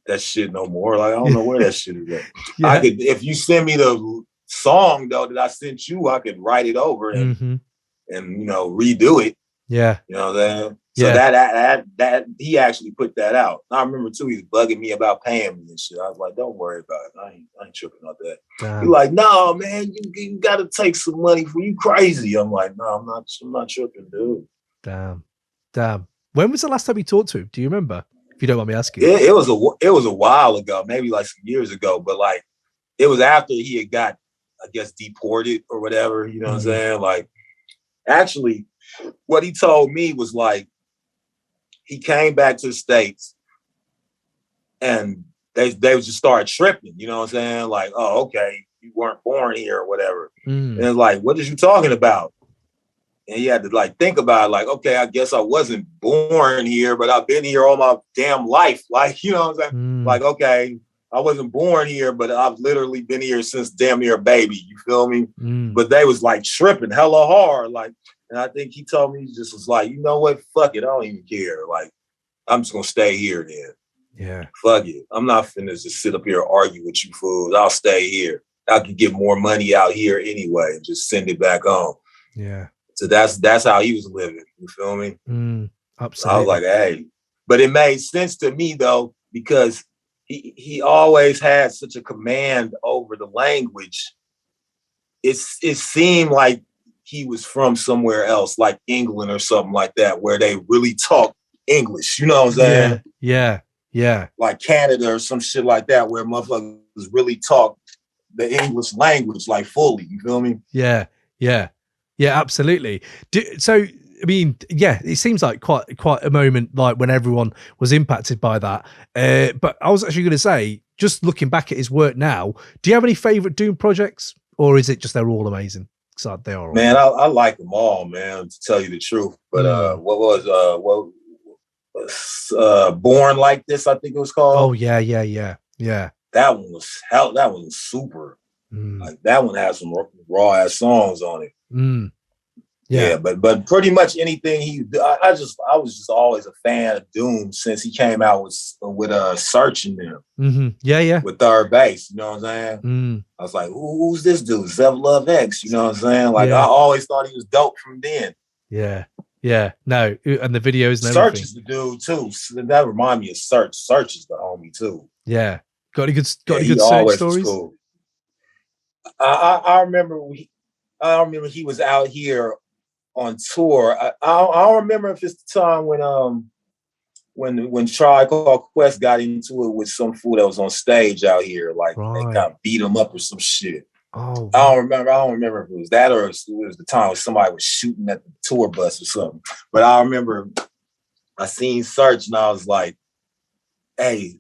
that shit no more. Like, I don't know where that shit is at. I could, if you send me the song though that I sent you, I could write it over and you know, redo it. Yeah. You know what I'm saying? So that he actually put that out. I remember too, he was bugging me about paying me and shit. I was like, don't worry about it. I ain't tripping on that. He's like, no, man, you gotta take some money for you crazy. I'm like, no, I'm not tripping, dude. Damn. When was the last time you talked to him? Do you remember? If you don't mind me asking. It was a while ago, maybe like some years ago, but like it was after he had got, I guess, deported or whatever. You know what I'm saying? Like, actually, what he told me was like, he came back to the States and they just started tripping, you know what I'm saying? Like, oh, okay, you weren't born here or whatever. And it's like, what is you talking about? And he had to like think about it, like, okay, I guess I wasn't born here, but I've been here all my damn life. Like, you know what I'm saying? Like, okay, I wasn't born here, but I've literally been here since damn near a baby. You feel me? But they was like tripping hella hard. Like, and I think he told me, he just was like, you know what? Fuck it. I don't even care. Like, I'm just going to stay here then. Yeah. Fuck it. I'm not finna just sit up here and argue with you fools. I'll stay here. I could get more money out here anyway and just send it back home. Yeah. So that's how he was living. You feel me? Absolutely. I was like, hey. But it made sense to me though, because he always had such a command over the language. It seemed like he was from somewhere else, like England or something like that, where they really talk English. You know what I'm saying? Yeah. Like Canada or some shit like that, where motherfuckers really talk the English language like fully. You feel me? Yeah, absolutely. So I mean, yeah, it seems like quite a moment like when everyone was impacted by that. But I was actually going to say, just looking back at his work now, do you have any favorite Doom projects, or is it just they're all amazing? So they are all man. I like them all, man. To tell you the truth, but what was Born Like This? I think it was called. Oh yeah. That one was hell. That one was super. Like that one has some raw ass songs on it. Yeah, but pretty much anything I was just always a fan of Doom since he came out with Serch in them. Yeah. With Third Base, you know what I'm saying? I was like, who's this dude? Zev Love X, you know what I'm saying? Like I always thought he was dope from then. Yeah. No, and the videos and Serch everything. is the dude too. So that remind me of Serch. Serch is the homie too. Yeah. Got any good Serch stories? Cool. I remember he was out here on tour. I don't remember if it's the time when Tribe Called Quest got into it with some fool that was on stage out here, like they kind of beat him up or some shit. Oh, I don't remember if it was that or it was the time when somebody was shooting at the tour bus or something. But I remember I seen Serch and I was like, hey,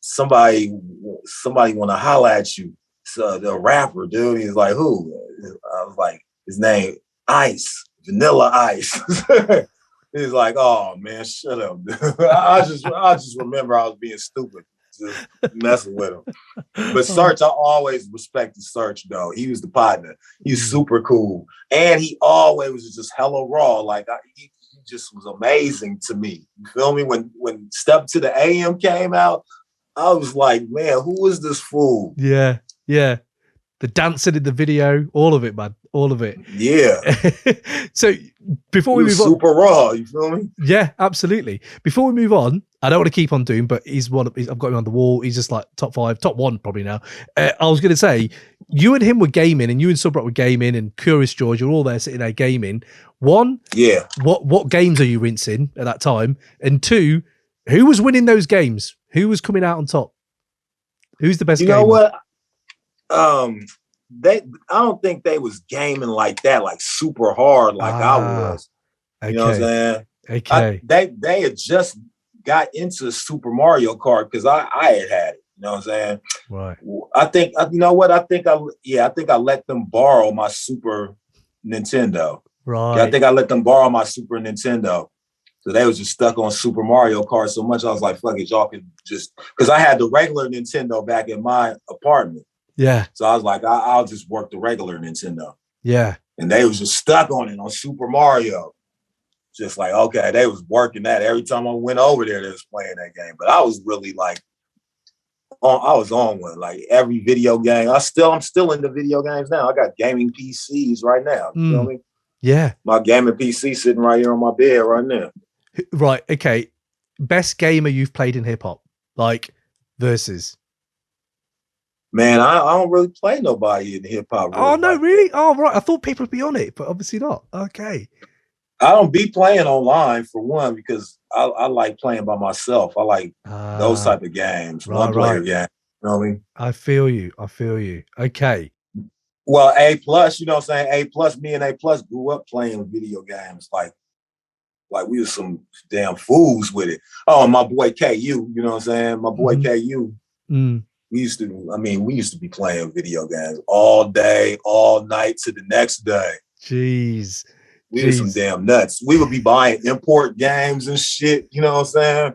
somebody want to holler at you. So the rapper, dude, he's like, who? I was like, his name Ice, Vanilla Ice. He's like, oh man, shut up, dude. I just remember I was being stupid, just messing with him. But Serch, I always respected Serch though. He was the partner. He's super cool, and he always was just hella raw. Like he just was amazing to me. You feel me? When Step to the AM came out, I was like, man, who is this fool? Yeah. The dancing in the video, all of it, man. All of it. Yeah. So before we move on. Super raw, you feel me? Yeah, absolutely. Before we move on, I don't want to keep on Doom, but I've got him on the wall. He's just like top 5, top 1 probably now. I was going to say, you and him were gaming, and you and Subroc were gaming, and Curious George, you're all there sitting there gaming. One, yeah. What games are you rinsing at that time? And two, who was winning those games? Who was coming out on top? Who's the best gamer? You know what? I don't think they was gaming like that, like super hard like I was. You know what I'm saying? Okay. They had just got into Super Mario Kart because I had it. You know what I'm saying? Right. I think you know what? I think I let them borrow my Super Nintendo. Right. Yeah, I think I let them borrow my Super Nintendo. So they was just stuck on Super Mario Kart so much. I was like, fuck it, y'all can just, because I had the regular Nintendo back in my apartment. Yeah. So I was like, I'll just work the regular Nintendo. Yeah. And they was just stuck on it on Super Mario. Just like, okay, they was working that. Every time I went over there, they was playing that game. But I was really like, I was on one. Like every video game. I'm still into video games now. I got gaming PCs right now. You know what I mean? Yeah. My gaming PC sitting right here on my bed right now. Right. Okay. Best gamer you've played in hip hop, like versus. Man, I don't really play nobody in hip hop. Oh no, really? Oh right. I thought people would be on it, but obviously not. Okay. I don't be playing online for one because I like playing by myself. I like those type of games, one player games. You know what I mean? I feel you. Okay. Well, A+, you know what I'm saying? A+, me and A+ grew up playing video games. Like we was some damn fools with it. Oh, my boy KU, you know what I'm saying? My boy KU. We used to be playing video games all day, all night to the next day. Jeez. We were some damn nuts. We would be buying import games and shit, you know what I'm saying?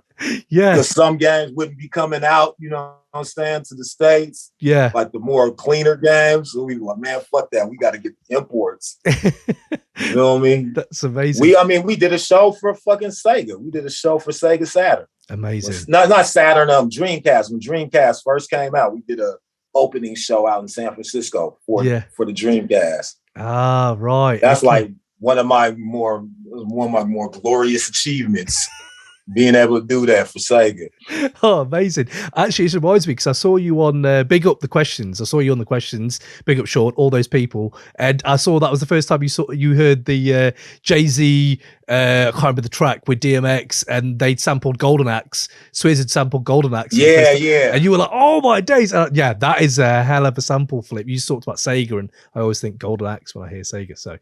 Yeah. Because some games wouldn't be coming out, you know what I'm saying, to the States. Yeah. Like the more cleaner games. So we were like, man, fuck that. We got to get the imports. You know what I mean? That's amazing. We did a show for fucking Sega. We did a show for Sega Saturn. Amazing. Not Saturn, Dreamcast. When Dreamcast first came out, we did a opening show out in San Francisco for the Dreamcast. Ah, right. That's like one of my more glorious achievements, being able to do that for Sega. Oh, amazing. Actually, it reminds me because I saw you on Big Up the Questions. I saw you on the Questions, Big Up Short, all those people. And I saw that was the first time you heard the Jay-Z, I can't remember the track with DMX, and they'd sampled Golden Axe. Swizz had sampled Golden Axe. Yeah. And you were like, oh my days. Yeah, that is a hell of a sample flip. You just talked about Sega, and I always think Golden Axe when I hear Sega. So,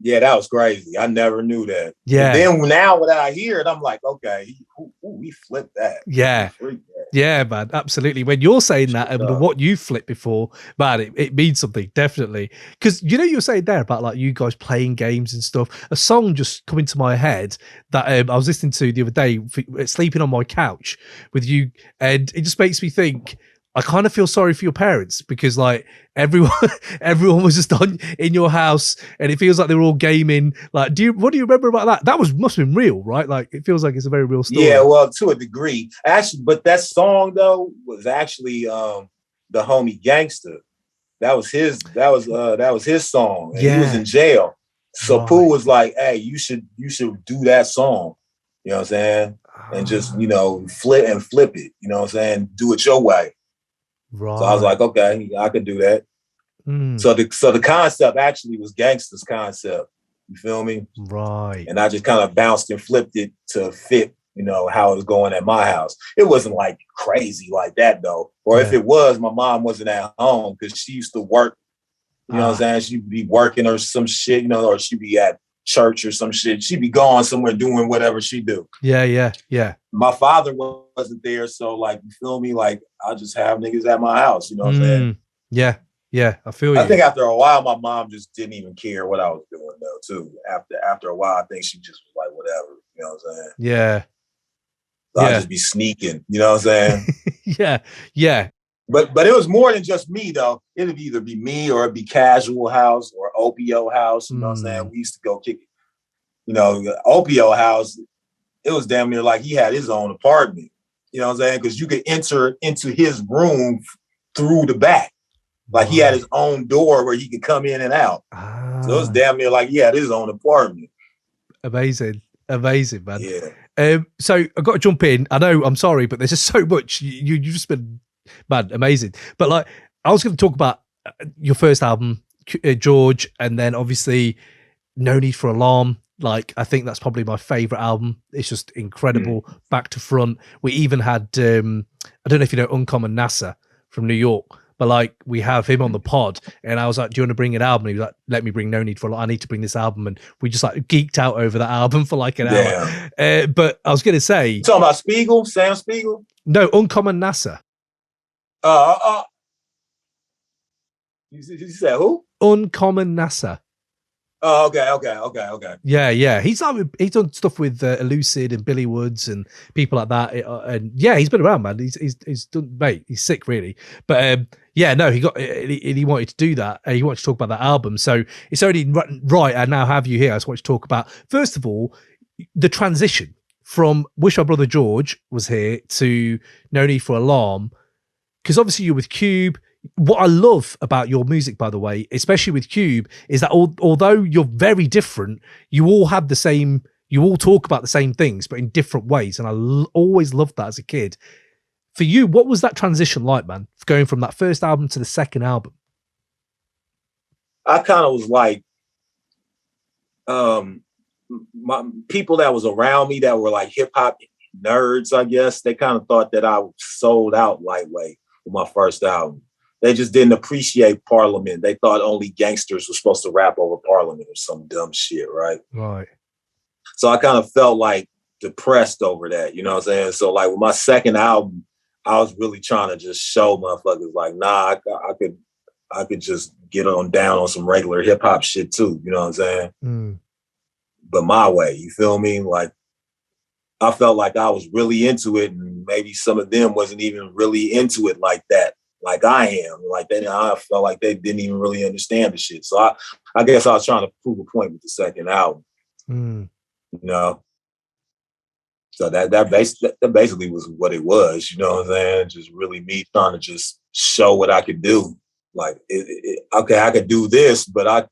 Yeah, that was crazy. I never knew that. Yeah. But then now when I hear it, I'm like, okay, he flipped that. Yeah. That. Yeah, man, absolutely. When you're saying that and what you flipped before, man, it means something, definitely. Because you know you were saying there about like you guys playing games and stuff. A song just come into my head that I was listening to the other day, sleeping on my couch with you, and it just makes me think. I kind of feel sorry for your parents because like everyone was just in your house and it feels like they were all gaming. Like, what do you remember about that? That must have been real, right? Like it feels like it's a very real story. Yeah, well, to a degree. Actually, but that song though was actually the homie Gangster. That was his song. And he was in jail. So Pooh was like, hey, you should do that song. You know what I'm saying? And just, flip it. You know what I'm saying? Do it your way. Right. So I was like, okay, I could do that. So the concept actually was Gangster's concept. You feel me? Right. And I just kind of bounced and flipped it to fit, how it was going at my house. It wasn't like crazy like that though. Or if it was, my mom wasn't at home because she used to work. You know what I'm saying? She'd be working or some shit, or she'd be at church or some shit. She'd be gone somewhere doing whatever she do. Yeah. My father wasn't there, so like, you feel me? Like, I just have niggas at my house. You know what I'm saying? Yeah. I feel you. I think after a while, my mom just didn't even care what I was doing though. Too after a while, I think she just was like, whatever. You know what I'm saying? Yeah. So I'd just be sneaking. You know what I'm saying? Yeah. But it was more than just me though. It'd either be me or it'd be Casual House or Opio House. You know what I'm saying? We used to go kick it. Opio House, it was damn near like he had his own apartment. You know what I'm saying? Because you could enter into his room through the back. Like he had his own door where he could come in and out. So it was damn near like he had his own apartment. Amazing, man. Yeah. So I've got to jump in. I know, I'm sorry, but there's just so much. You've just been, man, amazing. But like, I was going to talk about your first album, George, and then obviously No Need for Alarm. Like, I think that's probably my favorite album. It's just incredible, back to front. We even had, I don't know if you know Uncommon NASA from New York, but like we have him on the pod, and I was like, "Do you want to bring an album?" And he was like, "Let me bring No Need for Alarm. I need to bring this album," and we just like geeked out over that album for like an hour. But I was gonna say, you talking about Sam Spiegel? No, Uncommon NASA. You said who? Uncommon NASA. Oh, okay. Yeah. He's done stuff with Elucid and Billy Woods and people like that. And yeah, he's been around, man. He's done, mate. He's sick, really. But he wanted to do that. He wanted to talk about that album. So it's only right. I now have you here. I just want to talk about, first of all, the transition from Wish My Brother George was here to No Need for Alarm, because obviously you're with Cube. What I love about your music, by the way, especially with Cube, is that although you're very different, you all have the same, you all talk about the same things, but in different ways. And I always loved that as a kid. For you, what was that transition like, man? Going from that first album to the second album? I kind of was like, my people that was around me that were like hip hop nerds, I guess, they kind of thought that I sold out lightweight with my first album. They just didn't appreciate Parliament. They thought only gangsters were supposed to rap over Parliament or some dumb shit, right? Right. So I kind of felt like depressed over that, you know what I'm saying? So like with my second album, I was really trying to just show motherfuckers like, nah, I could just get on down on some regular hip hop shit too, you know what I'm saying? But my way, you feel me? Like I felt like I was really into it, and maybe some of them wasn't even really into it like that. Like I am, like I felt like they didn't even really understand the shit. So I guess I was trying to prove a point with the second album, you know. So that basically was what it was, you know what I'm saying? Just really me trying to just show what I could do. Like, okay, I could do this, but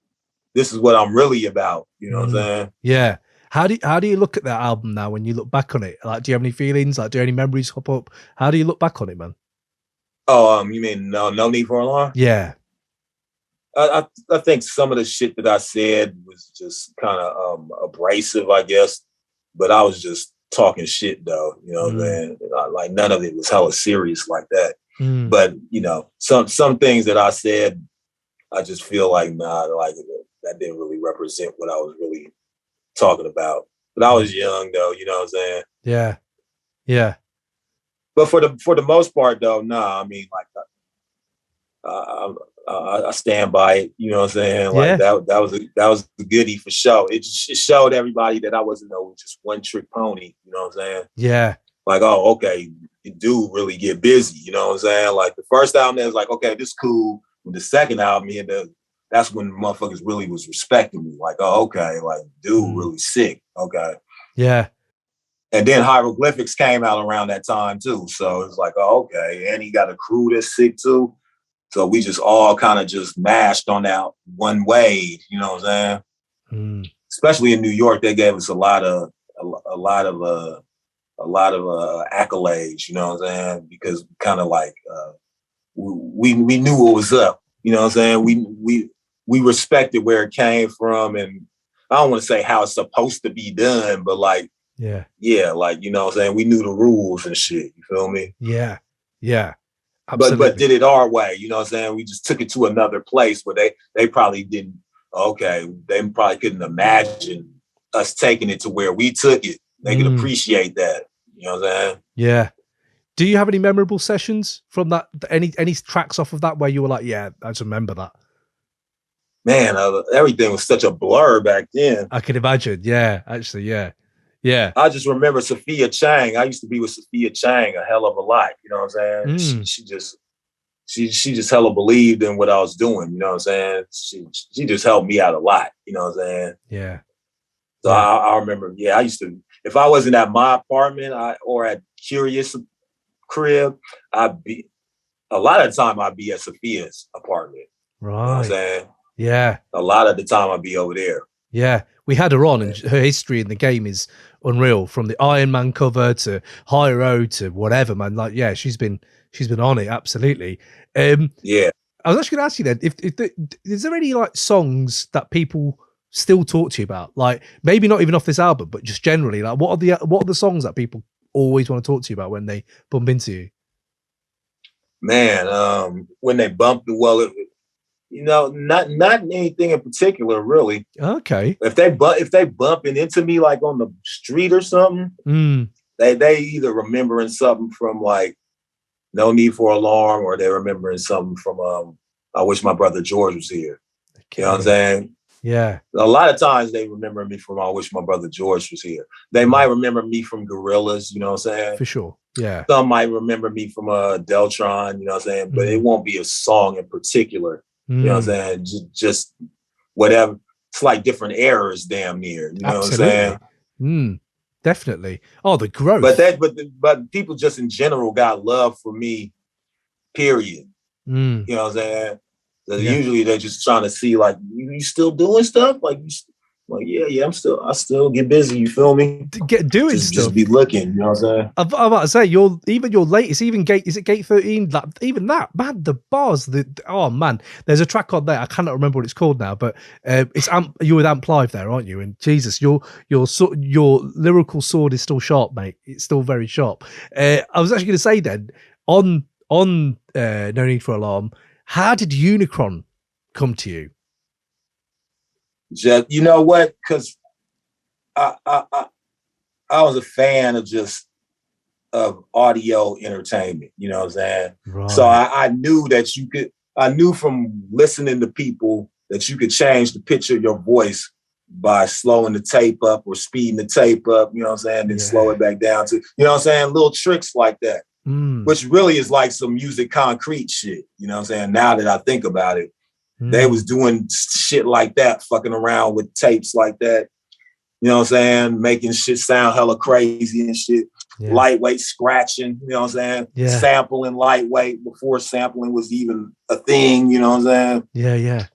this is what I'm really about, you know what I'm saying? Yeah. How do you look at that album now when you look back on it? Like, do you have any feelings? Like, do any memories pop up? How do you look back on it, man? Oh, you mean No Need for Alarm? Yeah. I think some of the shit that I said was just kind of abrasive, I guess. But I was just talking shit, though. You know what I'm saying? Like none of it was hella serious like that. But you know, some things that I said, I just feel like nah, like that didn't really represent what I was really talking about. But I was young though, you know what I'm saying? Yeah. Yeah. But for the most part though, nah, I mean, like, I stand by it, you know what I'm saying? Like that was the goodie for sure. It showed everybody that I wasn't no just one trick pony, you know what I'm saying? Yeah. Like, oh, okay, you do really get busy, you know what I'm saying? Like the first album there was like, okay, this cool. With the second album, that's when motherfuckers really was respecting me. Like, oh, okay, like dude really sick. Okay. Yeah. And then Hieroglyphics came out around that time too. So it's like, oh, okay. And he got a crew that's sick too. So we just all kind of just mashed on that one wave, you know what I'm saying? Especially in New York, they gave us a lot of accolades, you know what I'm saying? Because kind of like we knew what was up, you know what I'm saying? We respected where it came from, and I don't want to say how it's supposed to be done, but like like, you know what I'm saying? We knew the rules and shit, you feel me? Yeah. Yeah. Absolutely. But did it our way, you know what I'm saying? We just took it to another place where they probably didn't, they probably couldn't imagine us taking it to where we took it. They could appreciate that, you know what I'm saying? Yeah. Do you have any memorable sessions from that? Any tracks off of that where you were like, yeah, I just remember that? Man, everything was such a blur back then. I can imagine. Yeah, actually, yeah. Yeah. I just remember Sophia Chang. I used to be with Sophia Chang a hell of a lot. You know what I'm saying? She just hella believed in what I was doing. You know what I'm saying? She just helped me out a lot. You know what I'm saying? Yeah. So I remember, I used to, if I wasn't at my apartment or at Curious crib, a lot of the time I'd be at Sophia's apartment. Right. You know what I'm saying? Yeah. A lot of the time I'd be over there. Yeah. We had her on, and her history in the game is unreal, from the Iron Man cover to Hyro to whatever, man. Like, yeah, she's been on it. Absolutely. Yeah. I was actually going to ask you then, is there any like songs that people still talk to you about? Like maybe not even off this album, but just generally, like what are the songs that people always want to talk to you about when they bump into you? Man, when they bump the not anything in particular, really. Okay. If they bumping into me like on the street or something, they either remembering something from like No Need for Alarm, or they're remembering something from I Wish My Brother George Was Here. Okay. You know what I'm saying? Yeah. A lot of times they remember me from I Wish My Brother George Was Here. They might remember me from Gorillaz, you know what I'm saying? For sure. Yeah. Some might remember me from Deltron, you know what I'm saying? But it won't be a song in particular. You know what I'm saying? Just whatever. It's like different eras, damn near. You know Absolutely. What I'm saying? Definitely. Oh, the growth. But people just in general got love for me. Period. You know what I'm saying? So usually they're just trying to see like you still doing stuff, like yeah, I still get busy. You feel me? Doing stuff. Just be looking. You know what I'm saying? I'm about to say your latest, even Gate 13. Even that, man, the bars. Oh man, there's a track on there. I cannot remember what it's called now, but it's you're with Amp Live there, aren't you? And Jesus, your lyrical sword is still sharp, mate. It's still very sharp. I was actually going to say then on No Need for Alarm. How did Unicron come to you? Just, you know what? Because I was a fan of audio entertainment. You know what I'm saying? Right. So I knew that I knew from listening to people that you could change the pitch of your voice by slowing the tape up or speeding the tape up. You know what I'm saying? Then slow it back down to, you know what I'm saying? Little tricks like that. Which really is like some music concrete shit. You know what I'm saying? Now that I think about it, they was doing shit like that, fucking around with tapes like that. You know what I'm saying? Making shit sound hella crazy and shit. Yeah. Lightweight scratching, you know what I'm saying? Yeah. Sampling lightweight before sampling was even a thing, you know what I'm saying? Yeah, yeah.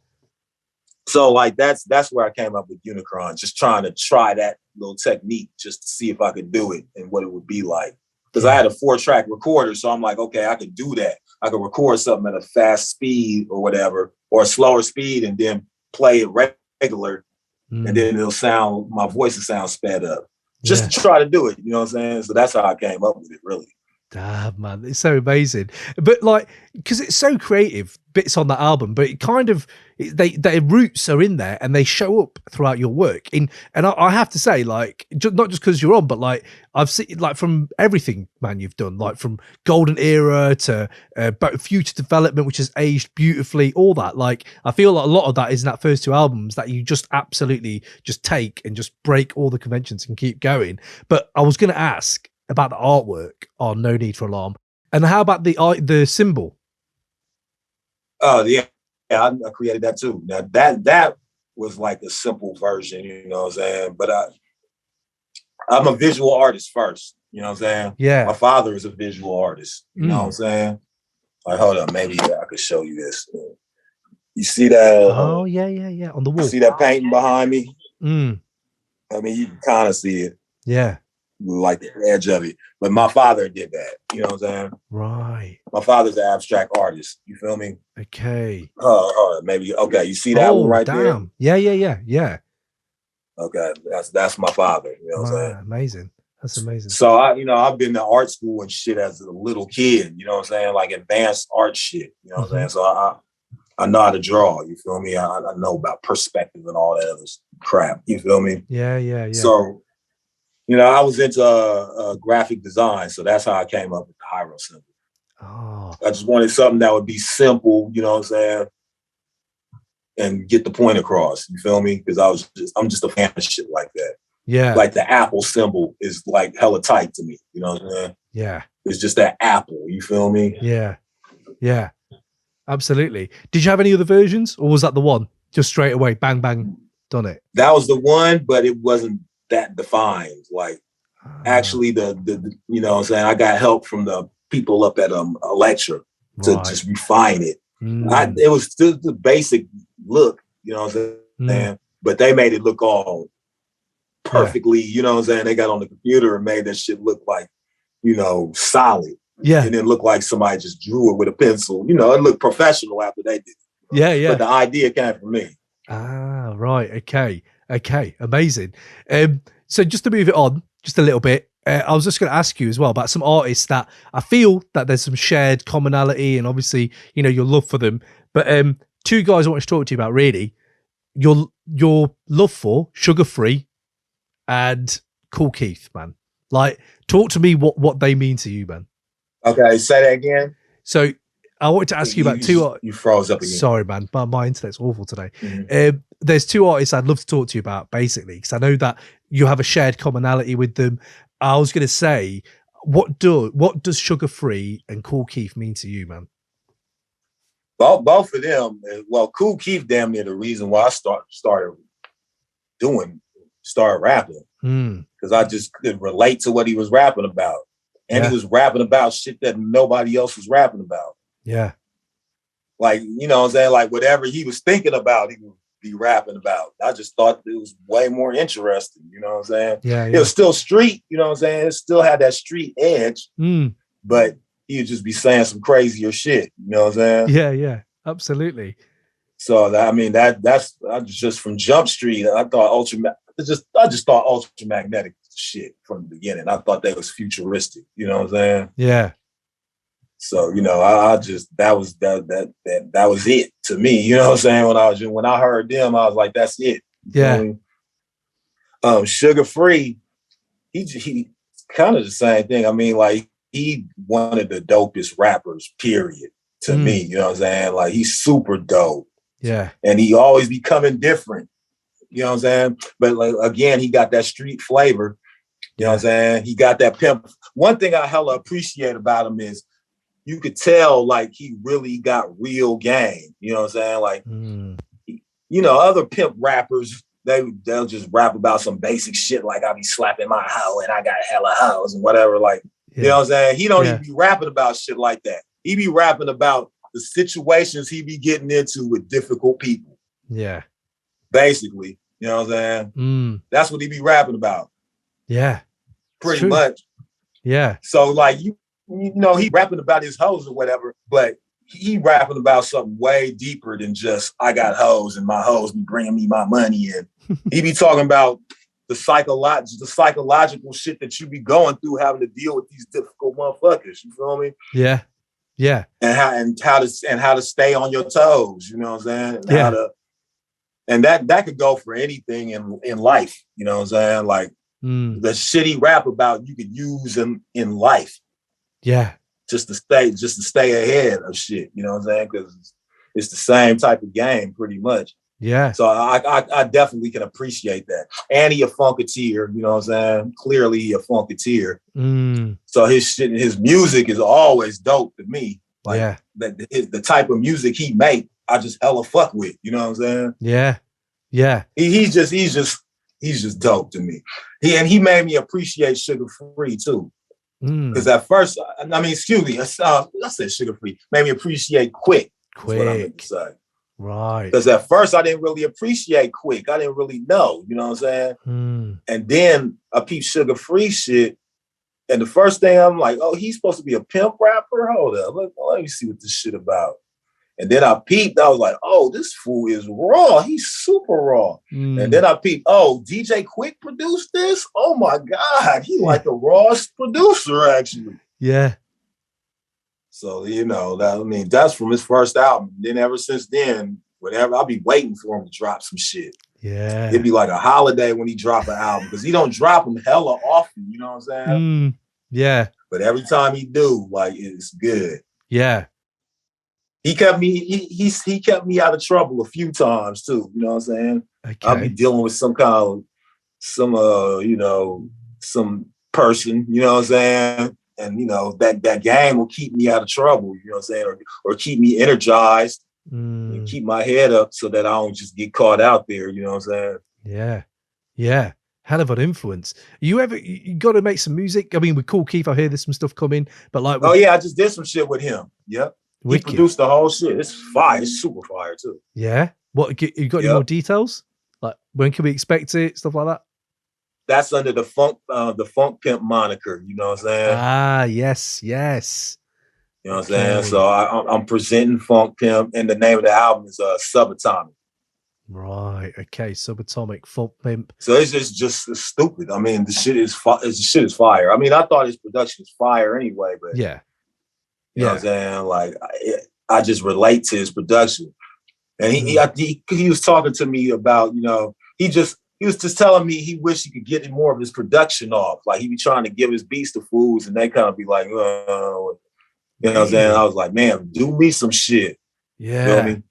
So like that's where I came up with Unicron, just trying to try that little technique just to see if I could do it and what it would be like. Because I had a 4-track recorder, so I'm like, okay, I could do that. I could record something at a fast speed or whatever, or a slower speed, and then play it regular, and then my voice will sound sped up. Just to try to do it, you know what I'm saying? So that's how I came up with it, really. Damn, man, it's so amazing. But like, because it's so creative, bits on that album, but it kind of their roots are in there and they show up throughout your work. And I have to say, like, not just because you're on, but like I've seen like from everything, man, you've done, like from Golden Era to Future Development, which has aged beautifully, all that. Like I feel like a lot of that is in that first two albums that you just absolutely just take and just break all the conventions and keep going. But I was going to ask about the artwork on No Need for Alarm, and how about the symbol? Oh yeah, I created that too. Now that was like a simple version, you know what I'm saying? But I'm a visual artist first, you know what I'm saying? Yeah. My father is a visual artist, you know what I'm saying? Like, hold up, maybe I could show you this. You see that? Oh yeah, on the wall. See that painting behind me? Mm. I mean, you can kind of see it. Yeah. Like the edge of it. But my father did that. You know what I'm saying? Right. My father's an abstract artist. You feel me? Okay. Maybe. Okay. You see that one right there? Yeah. Okay. That's my father. You know what I'm saying? Amazing. That's amazing. So I've been to art school and shit as a little kid. You know what I'm saying? Like advanced art shit. You know what I'm saying? So I know how to draw. You feel me? I know about perspective and all that other crap. You feel me? Yeah. So, I was into graphic design, so that's how I came up with the Hyro symbol. Oh. I just wanted something that would be simple, you know what I'm saying, and get the point across. You feel me? Because I'm just a fan of shit like that. Yeah. Like the apple symbol is like hella tight to me. You know what I'm saying? Yeah. It's just that apple. You feel me? Yeah. Absolutely. Did you have any other versions, or was that the one? Just straight away, bang, bang, done it. That was the one, but it wasn't that defined. Like actually the you know what I'm saying, I got help from the people up at Electra to just refine it. It was still the basic look, you know what I'm saying? But they made it look all perfectly, you know what I'm saying? They got on the computer and made that shit look like, solid. Yeah. And then look like somebody just drew it with a pencil. It looked professional after they did it. Yeah. But the idea came from me. Ah, right. Okay. Amazing. So just to move it on just a little bit, I was just going to ask you as well about some artists that I feel that there's some shared commonality and obviously, your love for them. But two guys I want to talk to you about really, your love for Sugar Free and Kool Keith, man. Like, talk to me what they mean to you, man. Okay, say that again. So I wanted to ask you about two. You froze up again. Sorry, man, but my internet's awful today. There's two artists I'd love to talk to you about, basically, because I know that you have a shared commonality with them. I was going to say, what does Sugar Free and Kool Keith mean to you, man? Both of them. Well, Kool Keith damn near the reason why I started rapping, because I just could relate to what he was rapping about, and he was rapping about shit that nobody else was rapping about. Yeah. Like, you know what I'm saying? Like whatever he was thinking about, he would be rapping about. I just thought it was way more interesting. You know what I'm saying? Yeah. It was still street, you know what I'm saying? It still had that street edge, but he would just be saying some crazier shit. You know what I'm saying? Yeah. Absolutely. So that's just from Jump Street. I just thought ultramagnetic shit from the beginning. I thought that was futuristic. You know what I'm saying? Yeah. So, I just, that was it to me. You know what I'm saying? When I heard them, I was like, that's it. Yeah. Sugar Free, he kind of the same thing. I mean, like, he one of the dopest rappers, period, to me. You know what I'm saying? Like, he's super dope. Yeah. And he always becoming different. You know what I'm saying? But like, again, he got that street flavor. You know what I'm saying? He got that pimp. One thing I hella appreciate about him is you could tell like he really got real game. You know what I'm saying? Like, other pimp rappers, they'll just rap about some basic shit like I be slapping my hoe and I got hella hoes and whatever. Like, you know what I'm saying? He don't even be rapping about shit like that. He be rapping about the situations he be getting into with difficult people. Yeah. Basically, you know what I'm saying? That's what he be rapping about. Yeah. Pretty much. Yeah. So like, he rapping about his hoes or whatever, but he rapping about something way deeper than just I got hoes and my hoes be bringing me my money in. He be talking about the psychological shit that you be going through having to deal with these difficult motherfuckers. You feel me? Yeah. Yeah. And how to stay on your toes, you know what I'm saying? Yeah. And that could go for anything in life, you know what I'm saying? Like the shitty rap about you could use in life. Yeah. Just to stay ahead of shit, you know what I'm saying? Because it's the same type of game pretty much. Yeah. So I definitely can appreciate that. And he a funketeer, you know what I'm saying? Clearly he a funketeer. So his music is always dope to me. Like the type of music he make, I just hella fuck with, you know what I'm saying? Yeah. Yeah. He's just dope to me. He made me appreciate Sugar Free too. Because at first, I mean, excuse me, I said Sugar Free. Made me appreciate Quick. That's what I meant to say. Right. Because at first I didn't really appreciate Quick. I didn't really know, you know what I'm saying? And then I peeped Sugar Free shit. And the first thing I'm like, oh, he's supposed to be a pimp rapper? Hold up. Let me see what this shit about. And then I peeped, I was like, oh, this fool is raw. He's super raw. And then I peeped, oh, DJ Quick produced this? Oh my God, he like the rawest producer, actually. Yeah. So, you know, that's from his first album. Then ever since then, whatever, I'll be waiting for him to drop some shit. Yeah. It'd be like a holiday when he drop an album, because he don't drop them hella often, you know what I'm saying? Yeah. But every time he do, like, it's good. Yeah. He kept me. He kept me out of trouble a few times too. You know what I'm saying? Okay. I'll be dealing with some person. You know what I'm saying? And you know that game will keep me out of trouble. You know what I'm saying? Or keep me energized and keep my head up so that I don't just get caught out there. You know what I'm saying? Yeah. Yeah. Hell of an influence. You got to make some music? I mean, with Kool Keith, I hear there's some stuff coming, but like, oh yeah, I just did some shit with him. Yep. He produced the whole shit. It's fire. It's super fire too. Yeah. What you got? Any more details? Like when can we expect it? Stuff like that. That's under the Funk Pimp moniker. You know what I'm saying? Ah, yes, yes. You know what I'm saying? So I'm presenting Funk Pimp, and the name of the album is Subatomic. Right. Okay. Subatomic, Funk Pimp. So it's just stupid. I mean, the shit is fire. I mean, I thought his production was fire anyway, but yeah. You know what I'm saying? Like, I just relate to his production. And he was talking to me about, you know, he was just telling me he wished he could get more of his production off. Like, he be trying to give his beats to fools, and they kind of be like, you know what I'm saying? I was like, man, do me some shit. Yeah. You know what I mean?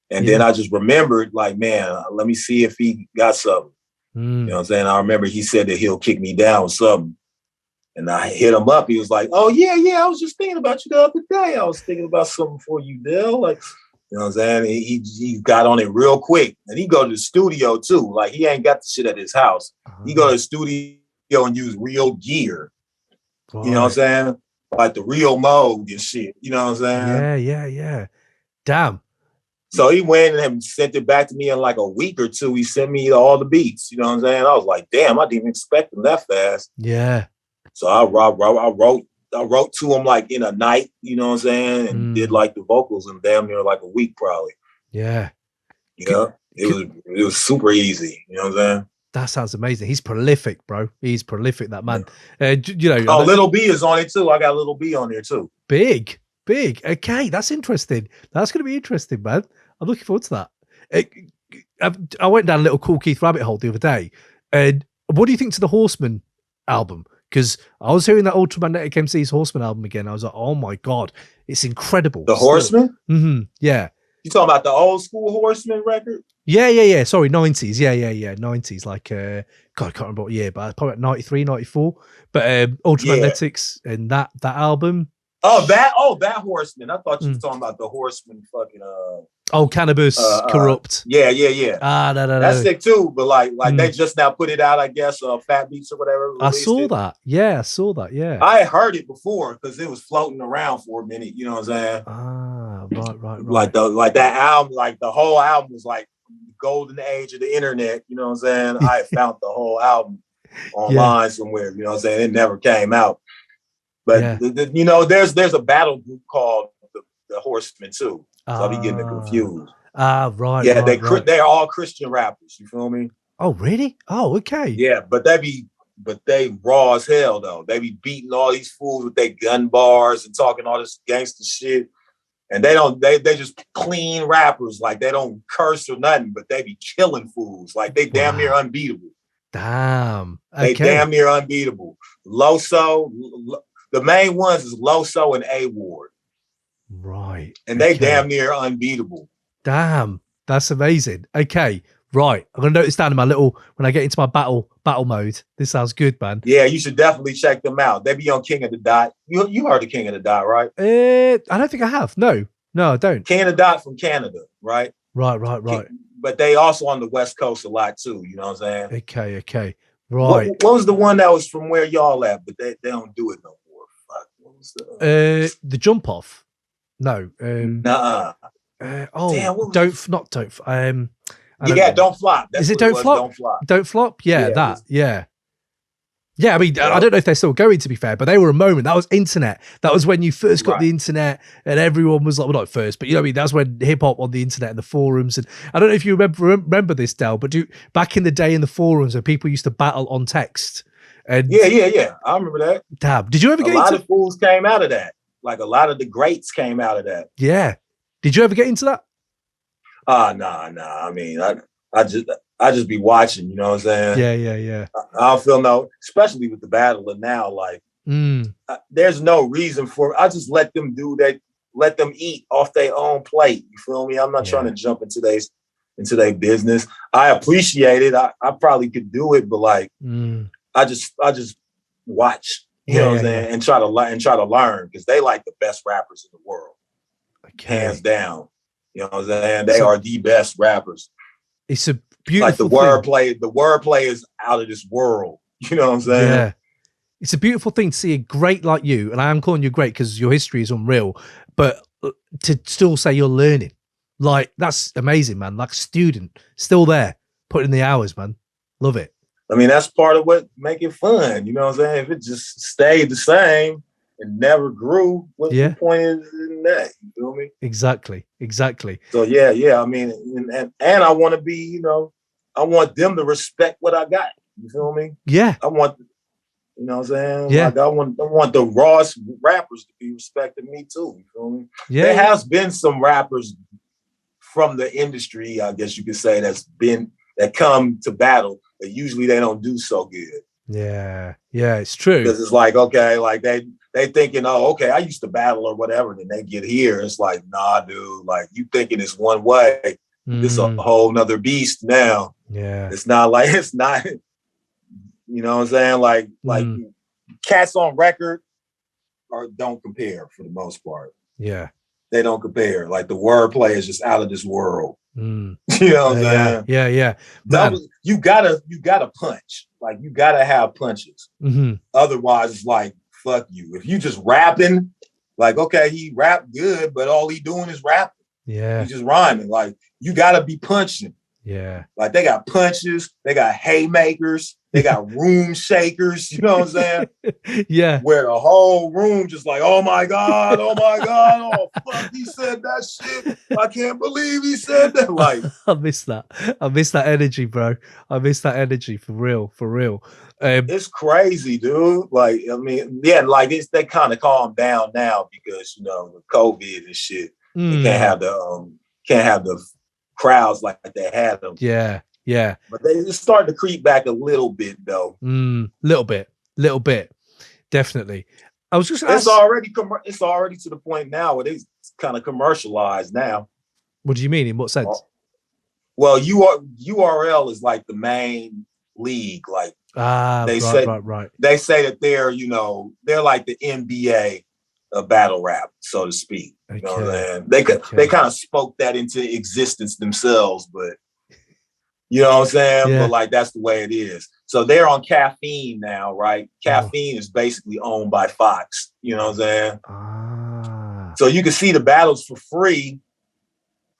And then I just remembered, like, man, let me see if he got something. You know what I'm saying? I remember he said that he'll kick me down with something. And I hit him up. He was like, oh, yeah, I was just thinking about you the other day. I was thinking about something for you, Bill. Like, you know what I'm saying? He got on it real quick. And he go to the studio, too. Like, he ain't got the shit at his house. He go to the studio and use real gear. Right. You know what I'm saying? Like the real mode and shit. You know what I'm saying? Yeah. Damn. So he went and sent it back to me in like a week or two. He sent me all the beats. You know what I'm saying? I was like, damn, I didn't even expect him that fast. Yeah. So I wrote to him like in a night, you know what I'm saying, and did like the vocals in damn near like a week probably. Yeah. Yeah. It was super easy, you know what I'm saying? That sounds amazing. He's prolific, bro. He's prolific, that man. You know. Oh, Little B is on it too. I got Little B on there too. Big. Okay, that's interesting. That's going to be interesting, man. I'm looking forward to that. I went down a little Kool Keith rabbit hole the other day. And what do you think to the Horseman album? Because I was hearing that Ultramagnetic MC's Horseman album again. I was like, oh my God, it's incredible. The Horseman? Mm-hmm. Yeah. You talking about the old school Horseman record? Yeah. Sorry, 90s. Yeah. 90s. Like, God, I can't remember what year, but probably 93, 94. But Ultramagnetics and that album. That Horseman. I thought you were talking about the Horseman fucking Cannabis Corrupt. Yeah. No. That's sick too, but like they just now put it out, I guess, Fat Beats or whatever. I saw that. Yeah, I saw that. Yeah. I heard it before because it was floating around for a minute, you know what I'm saying? Right. Like that album, like the whole album was like the golden age of the internet, you know what I'm saying? I found the whole album online somewhere, you know what I'm saying? It never came out. But you know, there's a battle group called the Horsemen too. So I'll be getting it confused. Right. Yeah, they're all Christian rappers. You feel me? Oh, really? Oh, okay. Yeah, but they be but they raw as hell though. They be beating all these fools with their gun bars and talking all this gangster shit. And they just clean rappers. Like they don't curse or nothing, but they be killing fools. Like they damn near unbeatable. Damn. Okay. They damn near unbeatable. Loso, the main ones is Loso and A Ward. Right. And they damn near unbeatable. Damn. That's amazing. Okay. Right. I'm gonna note this down in my little when I get into my battle mode. This sounds good, man. Yeah, you should definitely check them out. They be on King of the Dot. You heard of King of the Dot, right? I don't think I have. No, I don't. King of the Dot from Canada, right? Right. But they also on the West Coast a lot too. You know what I'm saying? Okay. Right. What was the one that was from where y'all at? But they don't do it no more. Fuck. What was the jump off? No. Nuh-uh. Damn, don't flop. Don't flop. That's Is it don't flop? Don't flop. Yeah, that. Yeah. I mean, I don't know if they're still going, to be fair, but they were a moment. That was internet. That was when you first got the internet, and everyone was like, well, not first, but you know what I mean. That's when hip hop on the internet and the forums. And I don't know if you remember this, Del, but back in the day in the forums where people used to battle on text. And yeah. I remember that. Damn. Did you ever get a lot of fools came out of that? Like a lot of the greats came out of that. Yeah. Did you ever get into that? Nah. I mean, I just be watching, you know what I'm saying? Yeah. I don't feel no, especially with the battler now, like there's no reason for, I just let them let them eat off their own plate. You feel me? I'm not trying to jump into their business. I appreciate it. I probably could do it, but like I just watch, you know what I'm saying, and try to learn because they like the best rappers in the world. Hands down. You know what I'm saying? They are the best rappers. It's a beautiful like the wordplay is out of this world. You know what I'm saying? Yeah. It's a beautiful thing to see a great like you, and I am calling you great because your history is unreal, but to still say you're learning, like that's amazing, man. Like a student, still there, putting in the hours, man. Love it. I mean, that's part of what make it fun. You know what I'm saying? If it just stayed the same and never grew, what's the point in that? You feel me? Exactly. So yeah. I mean, and I want to be, you know, I want them to respect what I got. You feel me? Yeah. I want, you know what I'm saying? Yeah. Like I want the rawest rappers to be respecting me too. You feel me? Yeah. There has been some rappers from the industry, I guess you could say, that come to battle, but usually they don't do so good. Yeah, it's true. Because it's like, okay, like they thinking, oh, okay, I used to battle or whatever. Then they get here. It's like, nah, dude, like you thinking it's one way. It's a whole nother beast now. Yeah. It's not, you know what I'm saying? Like cats on record don't compare for the most part. Yeah. They don't compare. Like the wordplay is just out of this world. You know what I'm saying? Yeah. You gotta punch. Like you gotta have punches. Otherwise, it's like, fuck you. If you just rapping, like, okay, he rap good, but all he doing is rapping. Yeah. He's just rhyming. Like you gotta be punching. Yeah. Like they got punches, they got haymakers, they got room shakers, you know what I'm saying? Yeah. Where the whole room just like, oh my God, oh fuck, he said that shit. I can't believe he said that. Like I miss that energy, bro. I miss that energy for real. It's crazy, dude. Like, I mean, yeah, like they kind of calmed down now because, you know, with COVID and shit, they can't have the crowds like they had them. Yeah. But they just started to creep back a little bit, though. Little bit, definitely. I was just it's already to the point now where it's kind of commercialized now. What do you mean? In what sense? Well, URL is like the main league. Like they say that they're, you know, they're like the NBA of battle rap, so to speak. You know what I'm saying? They kind of spoke that into existence themselves, but you know what I'm saying? Yeah. But like that's the way it is. So they're on Caffeine now, right? Caffeine is basically owned by Fox. You know what I'm saying? So you can see the battles for free.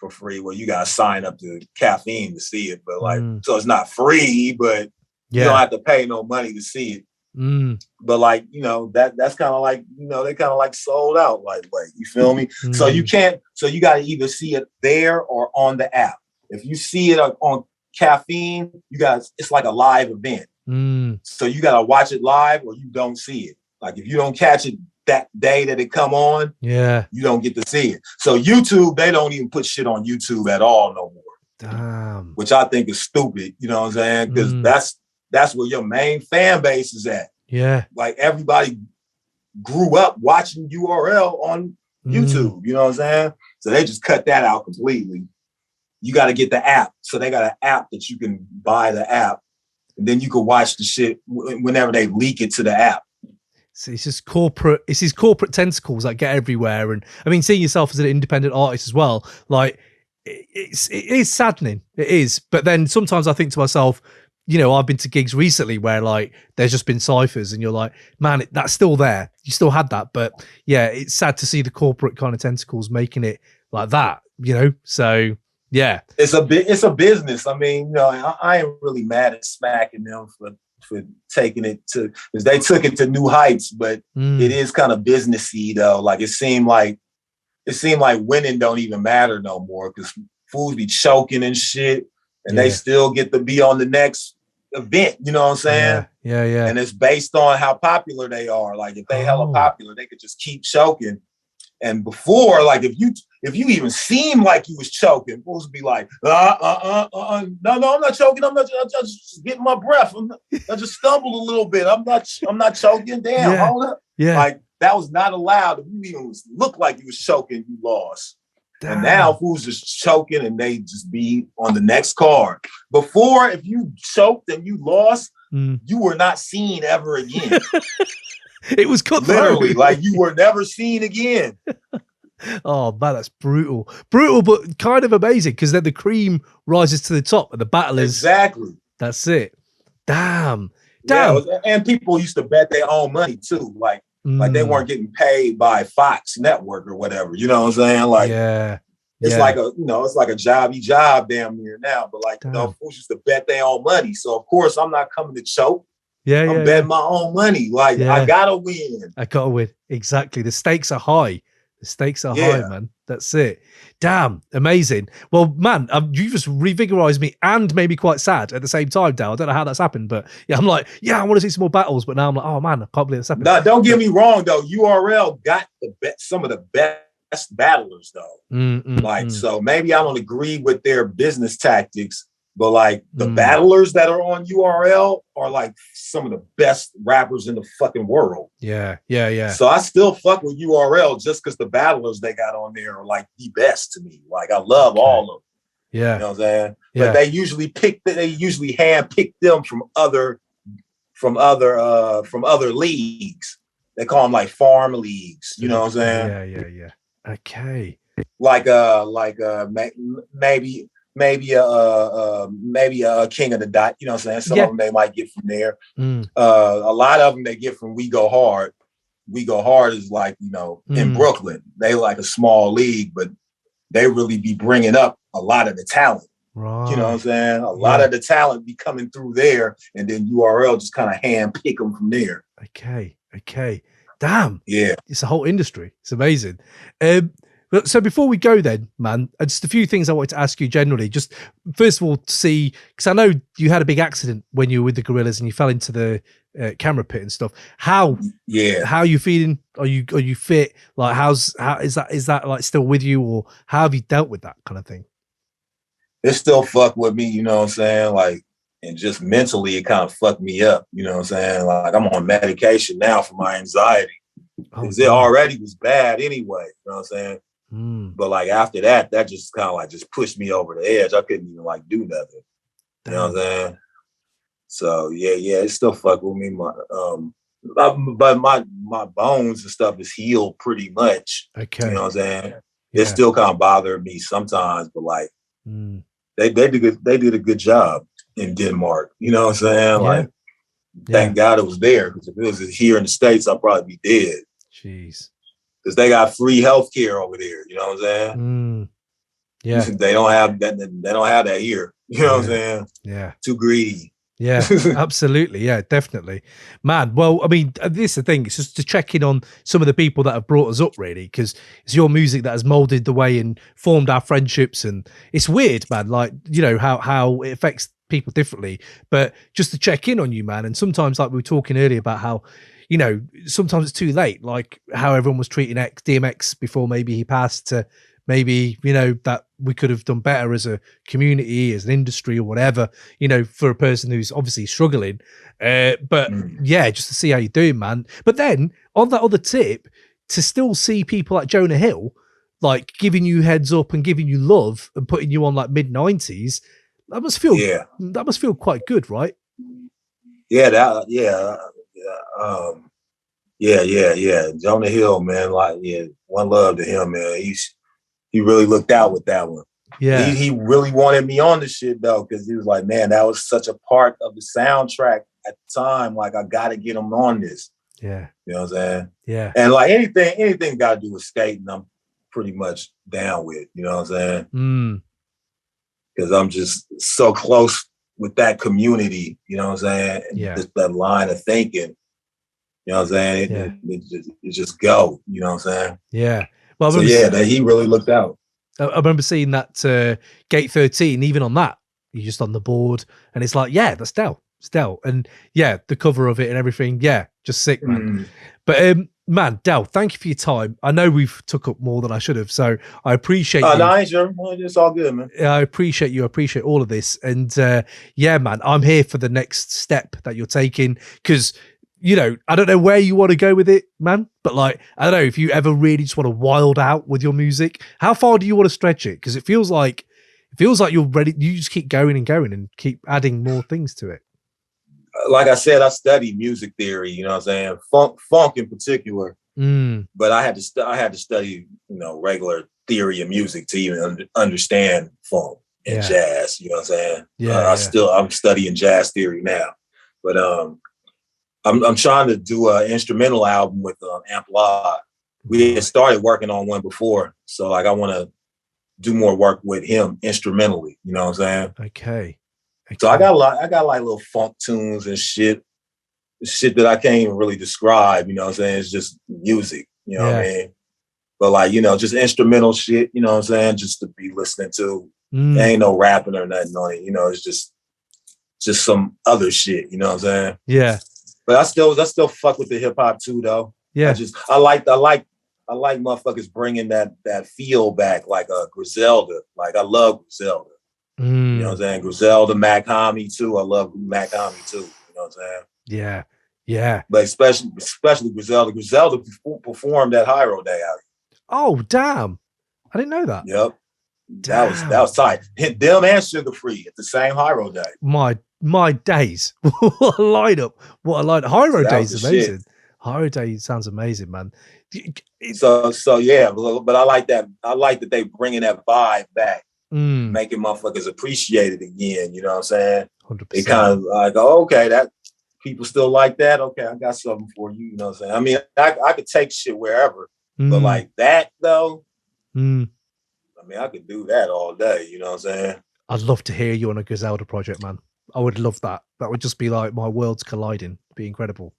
Well, you gotta sign up to Caffeine to see it, but like, so it's not free, but you don't have to pay no money to see it. But like, you know, that's kind of like, you know, they kind of like sold out lightweight. You feel me? So you got to either see it there or on the app. If you see it on Caffeine, it's like a live event. So you gotta watch it live or you don't see it. Like if you don't catch it that day that it come on, you don't get to see it. So YouTube, they don't even put shit on YouTube at all no more. Damn. Which I think is stupid, you know what I'm saying? Because that's where your main fan base is at. Yeah. Like everybody grew up watching URL on YouTube, you know what I'm saying? So they just cut that out completely. You got to get the app. So they got an app that you can buy the app, and then you can watch the shit whenever they leak it to the app. So it's just corporate. It's these corporate tentacles that get everywhere. And I mean, seeing yourself as an independent artist as well, like it is saddening. It is. But then sometimes I think to myself, you know, I've been to gigs recently where like there's just been ciphers, and you're like, man, that's still there. You still had that, but yeah, it's sad to see the corporate kind of tentacles making it like that. You know, so. Yeah, it's a business. I mean, you know, I ain't really mad at smacking them for taking it to, because they took it to new heights. But it is kind of businessy though. Like it seemed like winning don't even matter no more because fools be choking and shit, and they still get to be on the next event. You know what I'm saying? Yeah. And it's based on how popular they are. Like if they hella popular, they could just keep choking. And before, like if you even seem like you was choking, fools would be like, no, I'm not choking. I'm just getting my breath. I just stumbled a little bit. I'm not choking. Damn, hold up. Yeah. Like that was not allowed. If you even look like you was choking, you lost. Damn. And now fools just choking and they just be on the next card. Before, if you choked and you lost, you were not seen ever again. It was cut literally like you were never seen again. Oh man, that's brutal, but kind of amazing because then the cream rises to the top and the battle is exactly. That's it. Damn. Yeah, and people used to bet their own money too, like they weren't getting paid by Fox Network or whatever. You know what I'm saying? Like, it's like a jobby job damn near now. But like, you know, folks used to bet their own money. So of course I'm not coming to choke. I'm betting my own money. Like I gotta win. Exactly. The stakes are high. High, man. That's it. Damn, amazing. Well, man, you just revigorized me and made me quite sad at the same time, Dal. I don't know how that's happened, but yeah, I'm like, I want to see some more battles. But now I'm like, oh man, I can't believe that's happened. No, don't get me wrong though. URL got some of the best battlers though. So maybe I don't agree with their business tactics. But like the battlers that are on URL are like some of the best rappers in the fucking world. Yeah. So I still fuck with URL just because the battlers they got on there are like the best to me. Like I love all of them. Yeah. You know what I'm saying? But they usually hand pick them from other leagues. They call them like farm leagues. You know what I'm saying? Yeah. Okay. Maybe a King of the Dot, you know what I'm saying? Some of them they might get from there. A lot of them they get from We Go Hard. We Go Hard is like, you know, in Brooklyn. They like a small league, but they really be bringing up a lot of the talent. Right. You know what I'm saying? A lot of the talent be coming through there, and then URL just kind of hand pick them from there. Okay. Damn. Yeah. It's a whole industry. It's amazing. So before we go then, man, just a few things I wanted to ask you generally. Just first of all, to see, because I know you had a big accident when you were with the Gorillaz and you fell into the camera pit and stuff. How are you feeling? Are you fit? Like how is that like still with you, or how have you dealt with that kind of thing? It still fucked with me, you know what I'm saying? Like, and just mentally, it kind of fucked me up, you know what I'm saying? Like I'm on medication now for my anxiety because it already was bad anyway, you know what I'm saying? But like after that just kind of like just pushed me over the edge. I couldn't even like do nothing. You know what I'm saying? So yeah, it still fuck with me. But my bones and stuff is healed pretty much. Okay. You know what I'm saying? It still kind of bothers me sometimes, but like they did a good job in Denmark. You know what I'm saying? Like thank God it was there, because if it was here in the States, I'd probably be dead. Jeez. Because they got free healthcare over there, you know what I'm saying? Yeah, they don't have that. They don't have that here. You know what I'm saying? Yeah, too greedy. Yeah, absolutely. Yeah, definitely. Man, well, I mean, this is the thing. It's just to check in on some of the people that have brought us up, really, because it's your music that has molded the way and formed our friendships. And it's weird, man, like, you know, how it affects people differently. But just to check in on you, man. And sometimes, like we were talking earlier about how, you know, sometimes it's too late, like how everyone was treating DMX before maybe he passed, to maybe, you know, that we could have done better as a community, as an industry or whatever, you know, for a person who's obviously struggling. But yeah, just to see how you're doing, man. But then on that other tip, to still see people like Jonah Hill, like giving you heads up and giving you love and putting you on like mid-90s, that must feel quite good, right? Yeah, yeah. Jonah Hill, man, like, yeah, one love to him, man. He really looked out with that one. Yeah. He really wanted me on the shit though, because he was like, man, that was such a part of the soundtrack at the time. Like, I gotta get him on this. Yeah. You know what I'm saying? Yeah. And like anything got to do with skating, I'm pretty much down with. You know what I'm saying? Because I'm just so close with that community. You know what I'm saying? Yeah. Just that line of thinking. You know what I'm saying? It just go. You know what I'm saying? Yeah. Well, so that he really looked out. I remember seeing that Gate 13, even on that, you're just on the board and it's like, yeah, that's Del. It's Del. And yeah, the cover of it and everything. Yeah, just sick, man. But man, Del, thank you for your time. I know we've took up more than I should have, so I appreciate you. No, I ain't sure. It's all good, man. I appreciate you. I appreciate all of this. And yeah, man, I'm here for the next step that you're taking, because, you know, I don't know where you want to go with it, man, but like, I don't know if you ever really just want to wild out with your music. How far do you want to stretch it? Because it feels like you're ready. You just keep going and going and keep adding more things to it. Like I said, I studied music theory, you know what I'm saying? Funk in particular. But I had to study, you know, regular theory of music to even understand funk and jazz, you know what I'm saying? I'm studying jazz theory now. But I'm trying to do an instrumental album with Amplify. We had started working on one before, so like I want to do more work with him instrumentally. You know what I'm saying? Okay. So I got like little funk tunes and shit that I can't even really describe. You know what I'm saying? It's just music. You know what I mean? But like, you know, just instrumental shit. You know what I'm saying? Just to be listening to. There ain't no rapping or nothing on it. You know, it's just some other shit. You know what I'm saying? Yeah. But I still fuck with the hip hop too, though. Yeah. I like motherfuckers bringing that feel back, like Griselda. Like I love Griselda. You know what I'm saying? Griselda, Mach-Hommy too. I love Mach-Hommy too. You know what I'm saying? Yeah. Yeah. But especially Griselda. Griselda performed at Hyro Day out here. Oh, damn. I didn't know that. Yep. That was tight. Hit them and Sugar Free at the same Hyro Day. My days. What a lineup. What a lineup. Hyro Day is amazing. Shit. Hyro Day sounds amazing, man. So yeah, but I like that. I like that they bringing that vibe back. Making motherfuckers appreciate it again. You know what I'm saying? 100%. They kind of like, oh, okay, that people still like that. Okay, I got something for you. You know what I'm saying? I mean, I could take shit wherever, but like that though, I mean, I could do that all day. You know what I'm saying? I'd love to hear you on a Griselda project, man. I would love that. That would just be like my worlds colliding. It'd be incredible.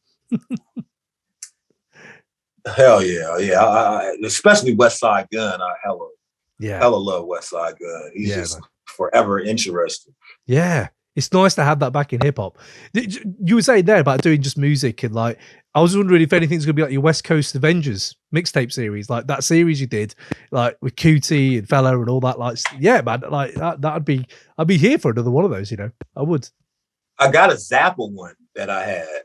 Hell yeah, yeah. I especially West Side Gun. I hella love West Side Gun. He's just forever interested. Yeah, it's nice to have that back in hip hop. You were saying there about doing just music, and like I was wondering if anything's gonna be like your West Coast Avengers mixtape series, like that series you did, like with QT and Fella and all that. Like, yeah, man, like I'd be here for another one of those. You know, I would. I got a Zappa one that I had.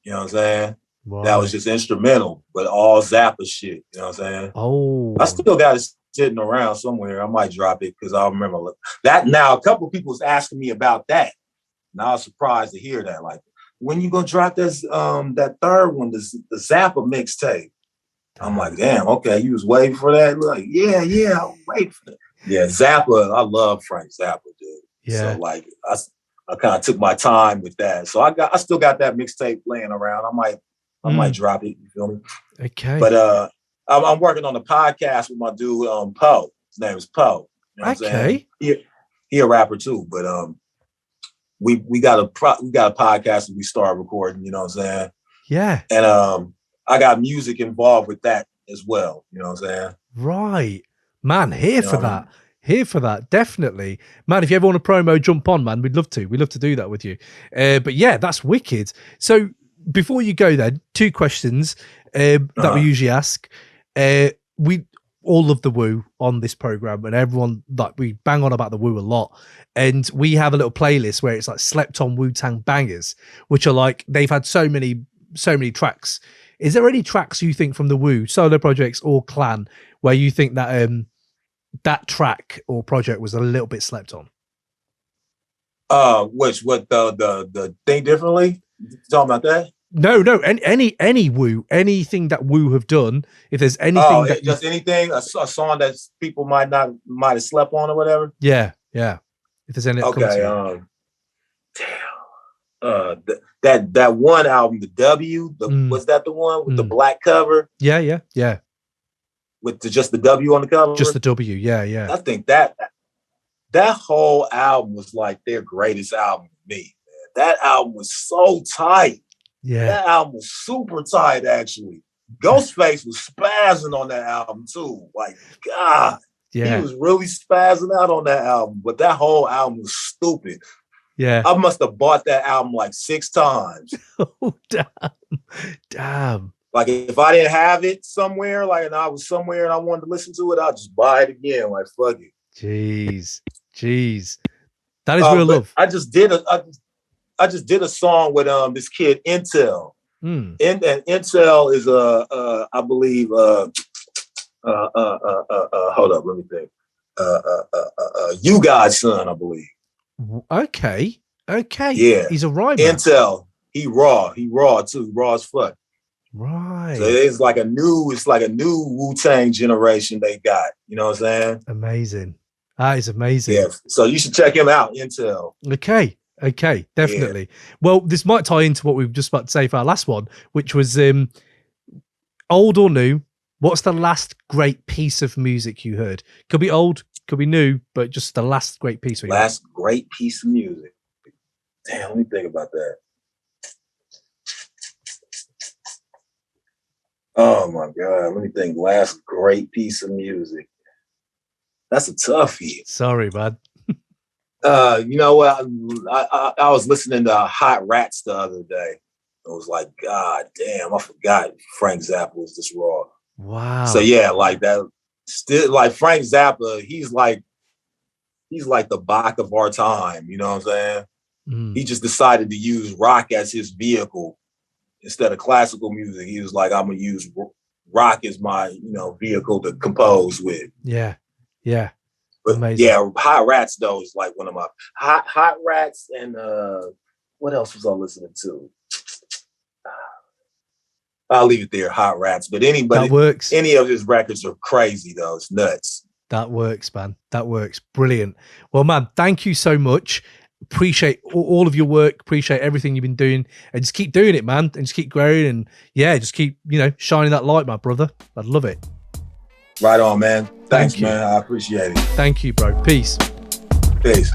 You know what I'm saying? Wow. That was just instrumental, but all Zappa shit. You know what I'm saying? Oh, I still got it sitting around somewhere. I might drop it because I remember that. Now a couple of people was asking me about that, and I was surprised to hear that. Like, when you gonna drop this that third one, the Zappa mixtape? I'm like, damn, okay, you was waiting for that? Like, yeah, I'll wait for it. Yeah, Zappa, I love Frank Zappa, dude. Yeah. So like I kind of took my time with that. So I still got that mixtape laying around. I might drop it, you feel me? Okay. But I'm working on a podcast with my dude, Poe. His name is Poe. You know what I'm saying? He a rapper too, but we got a podcast that we started recording, you know what I'm saying? Yeah. And I got music involved with that as well, you know what I'm saying? Right. Man, here for that. I mean? Here for that, definitely. Man, if you ever want a promo, jump on, man. We'd love to. We'd love to do that with you. But yeah, that's wicked. So before you go then, 2 questions that we usually ask. We all love the Wu on this program, and everyone, like, we bang on about the Wu a lot. And we have a little playlist where it's like slept on Wu-Tang bangers, which are like, they've had so many tracks. Is there any tracks you think from the Wu solo projects or clan where you think that that track or project was a little bit slept on? What the Think Differently? You talking about that? No, any Wu, anything that Wu have done. If there's anything that just anything, a song that people might have slept on or whatever. Yeah. If there's any. Okay. That one album, the W, was that the one with the black cover? Yeah. With just the W on the cover. Just the W. Yeah. I think that whole album was like their greatest album to me. Man. That album was so tight. Yeah. That album was super tight, actually. Ghostface was spazzing on that album too. Like, God. Yeah. He was really spazzing out on that album. But that whole album was stupid. Yeah. I must have bought that album like 6 times. Oh, damn. Like, if I didn't have it somewhere, like, and I was somewhere and I wanted to listen to it, I'll just buy it again. Like, fuck it. Jeez. That is real love. I just did a song with this kid Intel. And Intel is I believe hold up, let me think. You God's son, I believe. Okay. Yeah. He's a rhymer. Intel. He raw too. Raw as fuck. Right. So it's like a new Wu-Tang generation they got. You know what I'm saying? Amazing. That is amazing. Yeah. So you should check him out, Intel. Okay, definitely. Yeah. Well, this might tie into what we were just about to say for our last one, which was old or new. What's the last great piece of music you heard? Could be old, could be new, but just the last great piece. Great piece of music. Damn, let me think about that. Oh my God, let me think. Last great piece of music. That's a toughie. Sorry, man. You know what? I was listening to Hot Rats the other day. I was like, God damn, I forgot Frank Zappa was this raw. Wow. So yeah, like that. Still, like Frank Zappa, he's like the Bach of our time. You know what I'm saying? He just decided to use rock as his vehicle instead of classical music. He was like, I'm gonna use rock as my vehicle to compose with. Yeah. But amazing. Yeah, Hot Rats though is like one of my Hot Rats, and what else was I listening to? I'll leave it there, Hot Rats. But that works. Any of his records are crazy though. It's nuts. That works, man. That works. Brilliant. Well, man, thank you so much. Appreciate all of your work. Appreciate everything you've been doing, and just keep doing it, man. And just keep growing, and just keep shining that light, my brother. I'd love it. Right on, man. Thanks, man. I appreciate it. Thank you, bro. Peace. Peace.